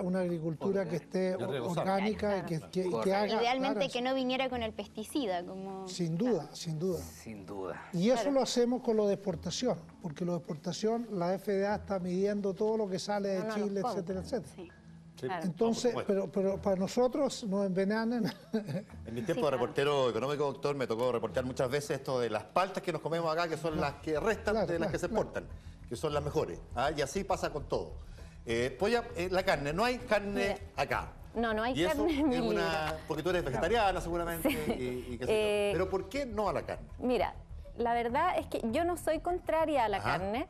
una agricultura que esté orgánica y que haga... Idealmente claro, que no viniera con el pesticida, como... Sin duda, sin duda. Sin duda. Y eso lo hacemos con lo de exportación, porque lo de exportación, la FDA está midiendo todo lo que sale de Uno los Chile, compra. etcétera, etcétera. Sí. Sí. Claro. Entonces, No, por supuesto. pero para nosotros nos envenenan. En mi tiempo de reportero económico, doctor, me tocó reportear muchas veces esto de las paltas que nos comemos acá, que son las que restan Claro, de las que se claro. exportan, que son las mejores. Y así pasa con todo. La carne, no hay carne acá. No hay y eso carne en mi es libro. porque tú eres vegetariana seguramente y qué sé yo. Pero ¿por qué no a la carne? Mira, la verdad es que yo no soy contraria a la Ajá. carne.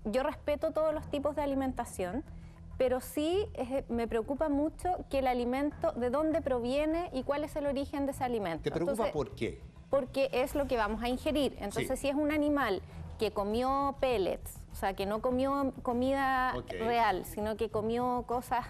Yo respeto todos los tipos de alimentación, pero sí me preocupa mucho que el alimento, de dónde proviene y cuál es el origen de ese alimento. ¿Te preocupa Entonces, por qué? porque es lo que vamos a ingerir. Entonces, si es un animal que comió pellets, o sea, que no comió comida Ok. real, sino que comió cosas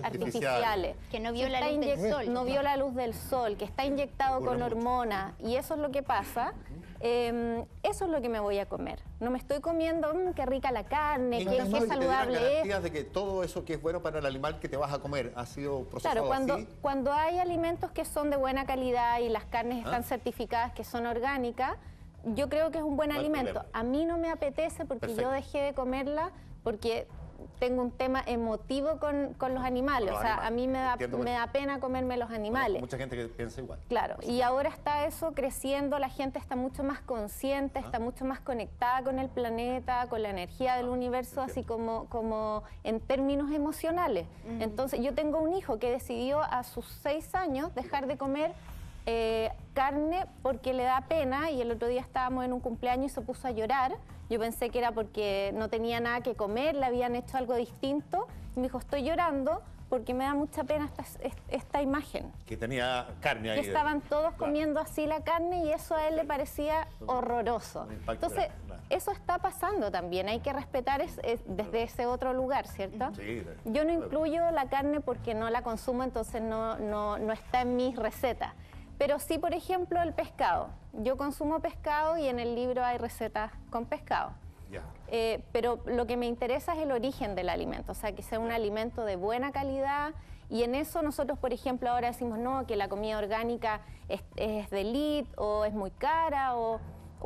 artificiales, Que no vio que la está luz del inyec- sol. no vio la luz del sol, que está inyectado Ocurre con mucho. hormonas, y eso es lo que pasa. Eso es lo que me voy a comer. No me estoy comiendo, qué rica la carne, ¿En qué, qué qué caso te dieran saludable es. garantías de que todo eso que es bueno para el animal que te vas a comer ha sido procesado Claro, así? cuando hay alimentos que son de buena calidad y las carnes están certificadas que son orgánicas, yo creo que es un buen No hay alimento. problema. A mí no me apetece porque Perfecto. yo dejé de comerla porque tengo un tema emotivo con los animales. Con los O sea, animales. a mí Entiendo me da pena comerme los animales. Mucha gente que piensa igual. Claro, y ahora está eso creciendo, la gente está mucho más consciente, está mucho más conectada con el planeta, con la energía del universo, así como en términos emocionales. Entonces, yo tengo un hijo que decidió a sus 6 años dejar de comer carne porque le da pena, y el otro día estábamos en un cumpleaños y se puso a llorar. Yo pensé que era porque no tenía nada que comer, le habían hecho algo distinto, y me dijo, estoy llorando porque me da mucha pena esta imagen. Que tenía carne ahí. Que estaban todos Claro. comiendo así la carne y eso a él le parecía horroroso. Un impacto Entonces, grande, claro. eso está pasando también, hay que respetar desde ese otro lugar, ¿cierto? Sí, Yo no incluyo la carne porque no la consumo, entonces no está en mis recetas. Pero sí, por ejemplo, el pescado. Yo consumo pescado y en el libro hay recetas con pescado. Pero lo que me interesa es el origen del alimento, o sea, que sea un alimento de buena calidad, y en eso nosotros, por ejemplo, ahora decimos no, que la comida orgánica es de élite, o es muy cara, o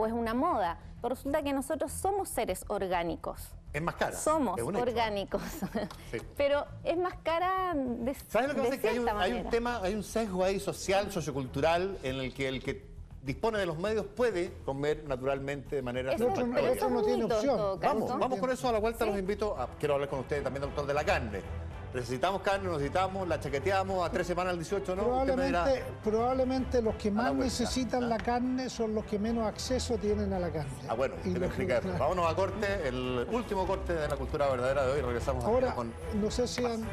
es una moda. Pero resulta que nosotros somos seres orgánicos. Es más cara. Somos orgánicos. Sí. Pero es más cara de ¿Sabes lo que pasa? Es que manera. hay un sesgo ahí social, sociocultural, en el que dispone de los medios puede comer naturalmente de manera... Eso no tiene opción. Vamos con eso a la vuelta. Los invito quiero hablar con ustedes también, doctor, de la carne. Necesitamos carne, necesitamos, la chaqueteamos a 3 semanas al 18, ¿no? Probablemente los que más necesitan la carne son los que menos acceso tienen a la carne. Bueno, usted me explica eso. Vámonos a corte, el último corte de la cultura verdadera de hoy. Regresamos ahora con... no sé si han leído...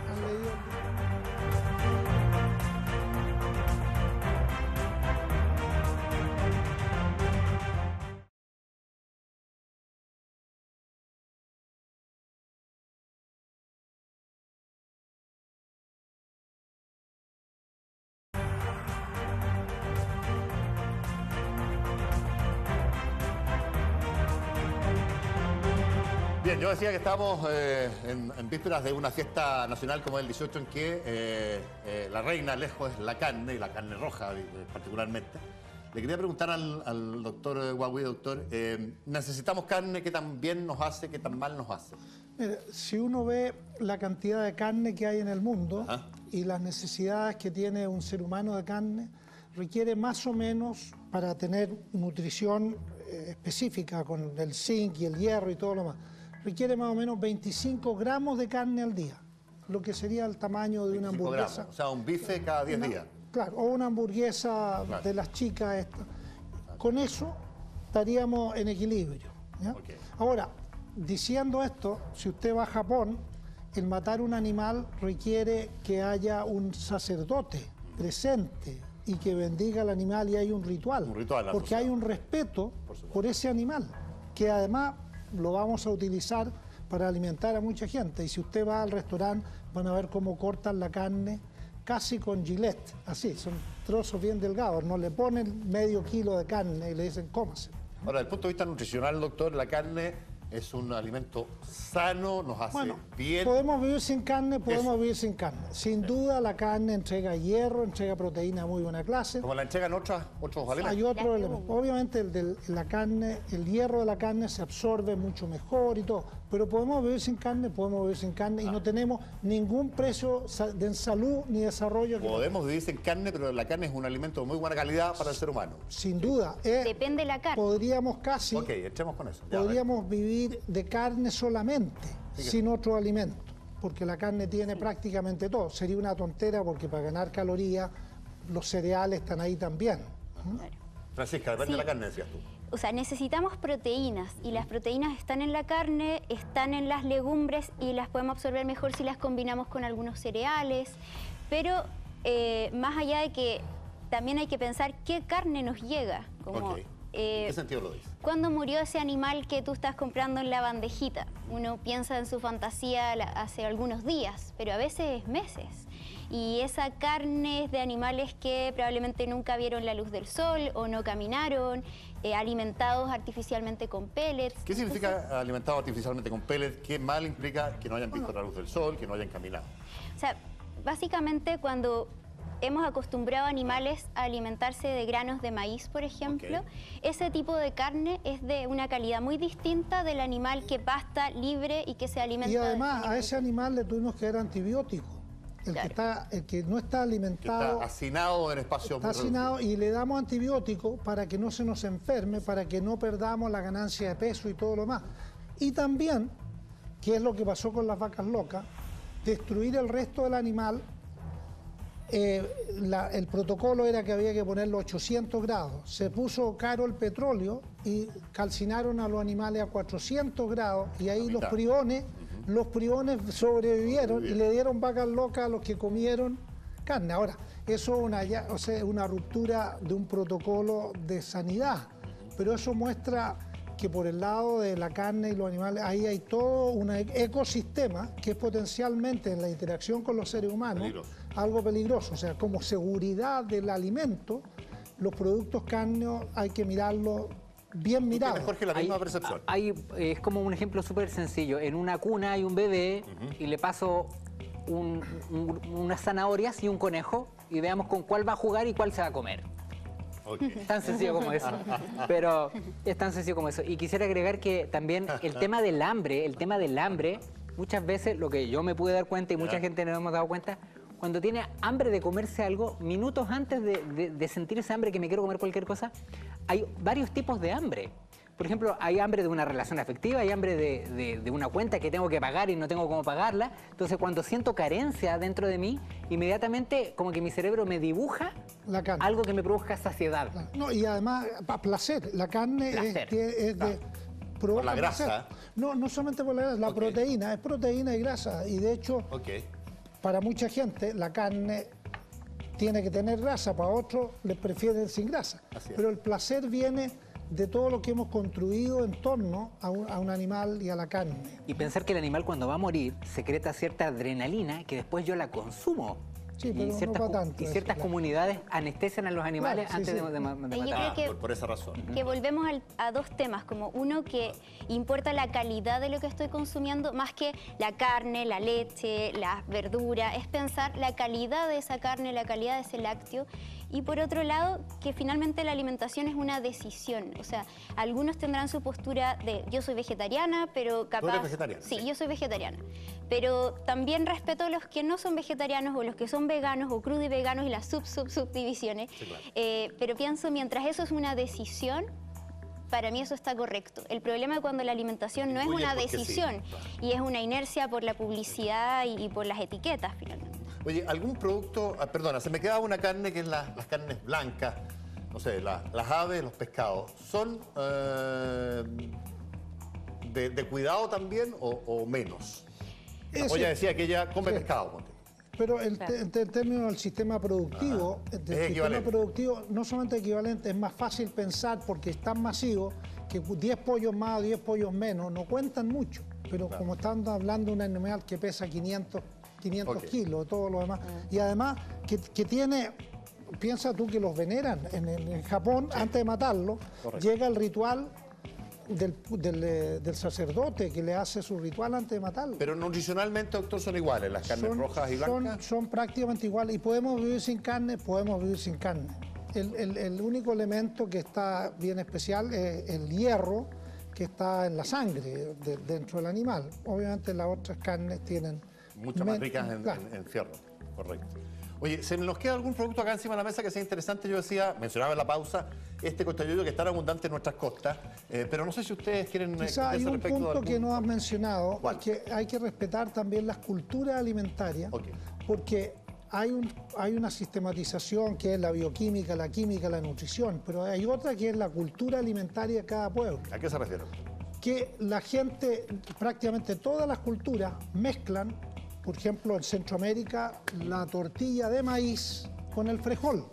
Bien, yo decía que estamos en vísperas de una fiesta nacional como el 18, en que la reina lejos es la carne, y la carne roja particularmente. Le quería preguntar al doctor Huawei, doctor, ¿necesitamos carne? ¿Qué tan bien nos hace? ¿Qué tan mal nos hace? Mira, si uno ve la cantidad de carne que hay en el mundo y las necesidades que tiene un ser humano de carne, requiere más o menos, para tener nutrición específica con el zinc y el hierro y todo lo más, requiere más o menos 25 gramos de carne al día, lo que sería el tamaño de una hamburguesa. Gramos, o sea, un bife cada 10 días. Claro, o una hamburguesa de las chicas esta. Con eso estaríamos en equilibrio. Ahora, diciendo esto, si usted va a Japón, el matar un animal requiere que haya un sacerdote presente y que bendiga al animal, y hay un ritual. Porque hay un respeto por ese animal, que además lo vamos a utilizar para alimentar a mucha gente. Y si usted va al restaurante, van a ver cómo cortan la carne casi con Gillette, así, son trozos bien delgados, no le ponen medio kilo de carne y le dicen cómase. Ahora, desde el punto de vista nutricional, doctor, la carne es un alimento sano, nos hace bien. Podemos vivir sin carne, vivir sin carne. Sin duda la carne entrega hierro, entrega proteína de muy buena clase. ¿Como la entregan otros alimentos? Hay otros elementos. Obviamente la carne, el hierro de la carne se absorbe mucho mejor y todo. Pero podemos vivir sin carne, y no tenemos ningún precio de salud ni desarrollo. Podemos vivir sin carne, pero la carne es un alimento de muy buena calidad para el ser humano. Sin duda. Depende de la carne. Podríamos casi... Ok, echemos con eso. Podríamos vivir de carne solamente, sin otro alimento, porque la carne tiene prácticamente todo. Sería una tontera, porque para ganar calorías los cereales están ahí también. Francisca, depende de la carne, decías tú. O sea, necesitamos proteínas, y las proteínas están en la carne, están en las legumbres, y las podemos absorber mejor si las combinamos con algunos cereales. Pero más allá de que también hay que pensar qué carne nos llega. Como, ¿en qué sentido lo dices? Cuando murió ese animal que tú estás comprando en la bandejita, uno piensa en su fantasía hace algunos días, pero a veces meses. Y esa carne es de animales que probablemente nunca vieron la luz del sol o no caminaron, alimentados artificialmente con pellets. ¿Qué significa alimentados artificialmente con pellets? ¿Qué mal implica que no hayan visto la luz del sol, que no hayan caminado? O sea, básicamente cuando hemos acostumbrado a animales a alimentarse de granos de maíz, por ejemplo, ese tipo de carne es de una calidad muy distinta del animal que pasta libre y que se alimenta. Y además a ese animal le tuvimos que dar antibióticos. El que no está alimentado... Está hacinado en espacios muy hacinado, y le damos antibióticos para que no se nos enferme, para que no perdamos la ganancia de peso y todo lo más. Y también, que es lo que pasó con las vacas locas, destruir el resto del animal. El protocolo era que había que ponerlo a 800 grados. Se puso caro el petróleo y calcinaron a los animales a 400 grados, y ahí los priones sobrevivieron y le dieron vacas locas a los que comieron carne. Ahora, eso es una ruptura de un protocolo de sanidad, pero eso muestra que por el lado de la carne y los animales, ahí hay todo un ecosistema que es potencialmente en la interacción con los seres humanos algo peligroso. O sea, como seguridad del alimento, los productos cárneos hay que mirarlos bien mirados. Jorge, la misma percepción. Es como un ejemplo súper sencillo. En una cuna hay un bebé y le paso unas zanahorias y un conejo y veamos con cuál va a jugar y cuál se va a comer. Tan sencillo como eso. Pero es tan sencillo como eso. Y quisiera agregar que también el tema del hambre, muchas veces lo que yo me pude dar cuenta y mucha gente nos hemos dado cuenta, cuando tiene hambre de comerse algo, minutos antes de sentir esa hambre que me quiero comer cualquier cosa, hay varios tipos de hambre. Por ejemplo, hay hambre de una relación afectiva, hay hambre de una cuenta que tengo que pagar y no tengo cómo pagarla. Entonces, cuando siento carencia dentro de mí, inmediatamente como que mi cerebro me dibuja algo que me produzca saciedad. No, y además, placer. La carne es de provoca por la grasa. Placer. No solamente por la grasa, la proteína, es proteína y grasa. Y de hecho, para mucha gente, la carne tiene que tener grasa, para otros les prefieren sin grasa. Pero el placer viene de todo lo que hemos construido en torno a un animal y a la carne. Y pensar que el animal cuando va a morir secreta cierta adrenalina que después yo la consumo. Sí, pero ciertas comunidades anestesian a los animales antes de matar. Yo creo que por esa razón. Que volvemos a dos temas, como uno que importa la calidad de lo que estoy consumiendo, más que la carne, la leche, las verduras, es pensar la calidad de esa carne, la calidad de ese lácteo. Y por otro lado, que finalmente la alimentación es una decisión. O sea, algunos tendrán su postura de yo soy vegetariana, pero capaz... ¿Tú eres vegetariana? Sí, yo soy vegetariana. Pero también respeto a los que no son vegetarianos o los que son veganos o crudo y veganos y las subdivisiones. Sí, claro. Pero pienso, mientras eso es una decisión, para mí eso está correcto. El problema es cuando la alimentación no es una decisión y es una inercia por la publicidad y por las etiquetas, finalmente. Oye, algún producto, perdona, se me quedaba una carne que es las carnes blancas, no sé, las aves, los pescados, ¿son de cuidado también o menos? Ella decía que ella come pescado. Pero en términos del sistema productivo, no solamente equivalente, es más fácil pensar porque es tan masivo que 10 pollos más o 10 pollos menos no cuentan mucho. Pero como estamos hablando de un animal que pesa 500 kilos, todo lo demás. Y además que tiene, piensa tú que los veneran. En Japón, antes de matarlo, llega el ritual del sacerdote que le hace su ritual antes de matarlo. Pero nutricionalmente, doctor, son iguales las carnes rojas y blancas. Son prácticamente iguales. ¿Y podemos vivir sin carne? Podemos vivir sin carne. El único elemento que está bien especial es el hierro que está en la sangre dentro del animal. Obviamente las otras carnes tienen... Muchas más ricas en fierro, correcto. Oye, ¿se nos queda algún producto acá encima de la mesa que sea interesante? Yo decía, mencionaba en la pausa, cochayuyo que es tan abundante en nuestras costas, pero no sé si ustedes quieren... Quizá hay un punto que no has mencionado, que hay que respetar también las culturas alimentarias, porque hay una sistematización que es la bioquímica, la química, la nutrición, pero hay otra que es la cultura alimentaria de cada pueblo. ¿A qué se refiere? Que la gente, prácticamente todas las culturas, mezclan, por ejemplo, en Centroamérica, la tortilla de maíz con el frijol.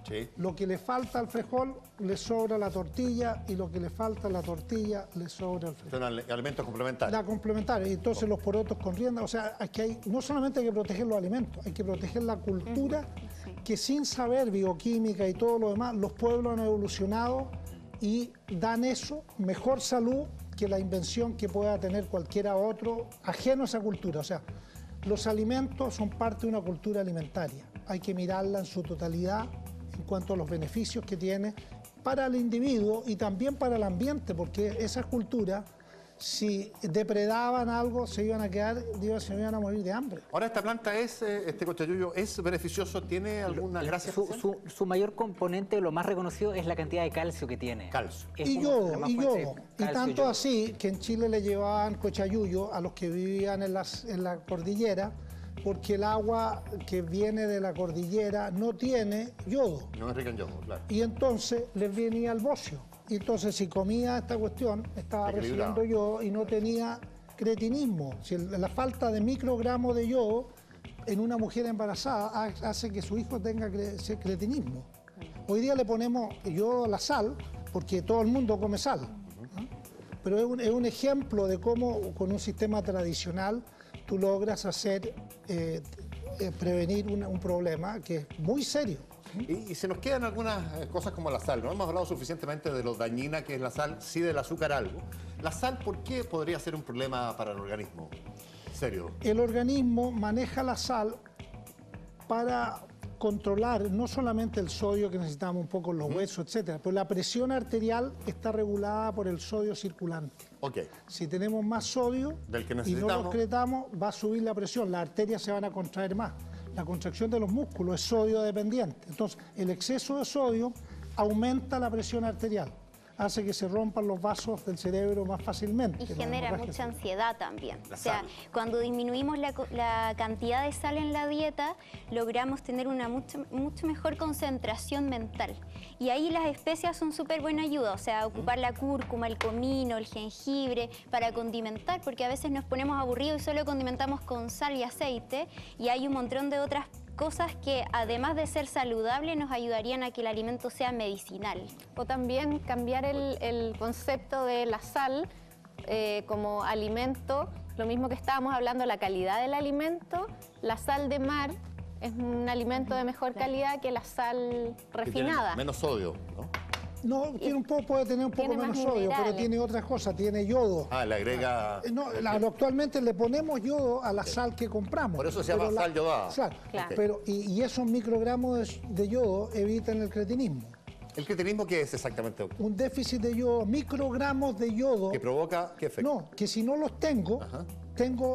Sí. Lo que le falta al frijol, le sobra la tortilla, y lo que le falta a la tortilla, le sobra el frijol. Son alimentos complementarios. La complementaria, y entonces los porotos con rienda. O sea, no solamente hay que proteger los alimentos, hay que proteger la cultura, que sin saber bioquímica y todo lo demás, los pueblos han evolucionado y dan eso, mejor salud que la invención que pueda tener cualquiera otro ajeno a esa cultura. O sea, los alimentos son parte de una cultura alimentaria. Hay que mirarla en su totalidad en cuanto a los beneficios que tiene para el individuo y también para el ambiente, porque esas culturas, si depredaban algo, se iban a morir de hambre. Ahora, esta planta cochayuyo, ¿es beneficioso? ¿Tiene alguna gracia? Su mayor componente, lo más reconocido, es la cantidad de calcio que tiene. Calcio. Y yodo. Y tanto así que en Chile le llevaban cochayuyo a los que vivían en la cordillera, porque el agua que viene de la cordillera no tiene yodo. No es rica en yodo, claro. Y entonces les venía el bocio. Y entonces, si comía esta cuestión, estaba recibiendo yodo y no tenía cretinismo. Si la falta de microgramos de yodo en una mujer embarazada hace que su hijo tenga cretinismo. Hoy día le ponemos yodo a la sal, porque todo el mundo come sal. pero es un ejemplo de cómo con un sistema tradicional tú logras hacer, prevenir un problema que es muy serio. Y se nos quedan algunas cosas como la sal. No hemos hablado suficientemente de lo dañina que es la sal, sí del azúcar algo. La sal, ¿por qué podría ser un problema para el organismo? ¿Serio? El organismo maneja la sal para controlar no solamente el sodio que necesitamos un poco en los huesos, etcétera, pero la presión arterial está regulada por el sodio circulante. Ok. Si tenemos más sodio Del que y no necesitamos. lo excretamos, va a subir la presión, las arterias se van a contraer más. La contracción de los músculos es sodio dependiente. Entonces, el exceso de sodio aumenta la presión arterial, hace que se rompan los vasos del cerebro más fácilmente. Y genera hemorragia mucha ansiedad también. La O sea, sal. cuando disminuimos la cantidad de sal en la dieta, logramos tener una mucho mejor concentración mental. Y ahí las especias son súper buena ayuda, o sea, ocupar la cúrcuma, el comino, el jengibre, para condimentar, porque a veces nos ponemos aburridos y solo condimentamos con sal y aceite, y hay un montón de otras cosas que, además de ser saludable, nos ayudarían a que el alimento sea medicinal. O también cambiar el concepto de la sal como alimento, lo mismo que estábamos hablando, la calidad del alimento, la sal de mar es un alimento de mejor calidad que la sal Que tiene refinada. menos sodio, ¿no? No, puede tener un poco Tiene más menos sodio, pero minerales. tiene otras cosas, tiene yodo. Ah, le agrega... No, actualmente le ponemos yodo a la sal que compramos. Por eso se llama pero sal yodada. Claro, Claro. pero y esos microgramos de yodo evitan el cretinismo. ¿El cretinismo qué es exactamente, doctor? Un déficit de yodo, microgramos de yodo. ¿Que provoca qué efecto? No, que si no los tengo,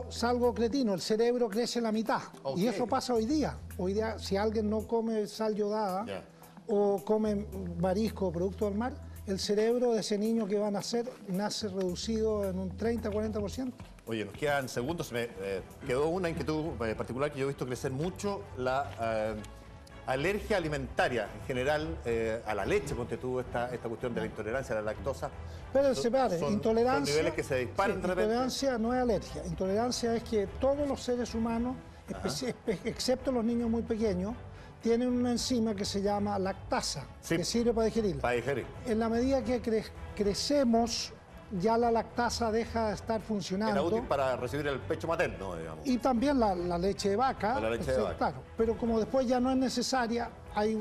salgo cretino, el cerebro crece la mitad. Ok. Y eso pasa hoy día. Hoy día, si alguien no come sal yodada Ya. o come marisco o producto del mar, el cerebro de ese niño que va a nacer nace reducido en un 30-40%. Oye, nos quedan segundos. Se me quedó una inquietud particular que yo he visto crecer mucho, la alergia alimentaria en general a la leche, ponte tú esta cuestión de la intolerancia a la lactosa. Espérate, Son intolerancia. niveles que se disparan de repente. Intolerancia no es alergia. Intolerancia es que todos los seres humanos, excepto los niños muy pequeños, tienen una enzima que se llama lactasa, Sí. que sirve para digerirla. Para digerir. En la medida que crecemos, ya la lactasa deja de estar Era funcionando. útil para recibir el pecho materno, digamos. Y también la leche de vaca. La leche de vaca. Claro, pero como después ya no es necesaria, hay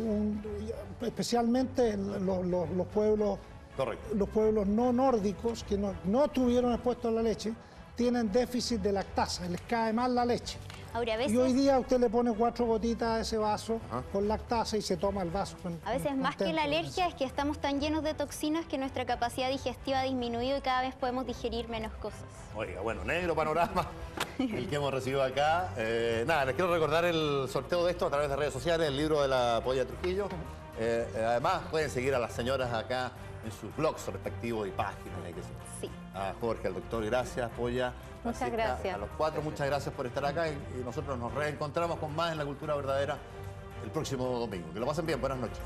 especialmente los pueblos. Correcto. Los pueblos no nórdicos que no estuvieron expuestos a la leche tienen déficit de lactasa, les cae mal la leche. Ahora, a veces... Y hoy día usted le pone 4 gotitas a ese vaso con lactasa y se toma el vaso. A veces más que la alergia es que estamos tan llenos de toxinas que nuestra capacidad digestiva ha disminuido y cada vez podemos digerir menos cosas. Oiga, bueno, negro panorama el que hemos recibido acá. Nada, les quiero recordar el sorteo de esto a través de redes sociales, el libro de la Polla Trujillo. Además, pueden seguir a las señoras acá en sus blogs respectivos y páginas. Y qué sé yo. Sí. A Jorge, al doctor, gracias, Polla. Muchas Francisca, gracias. A los cuatro, muchas gracias por estar acá y nosotros nos reencontramos con más en La Cultura Verdadera el próximo domingo. Que lo pasen bien, buenas noches.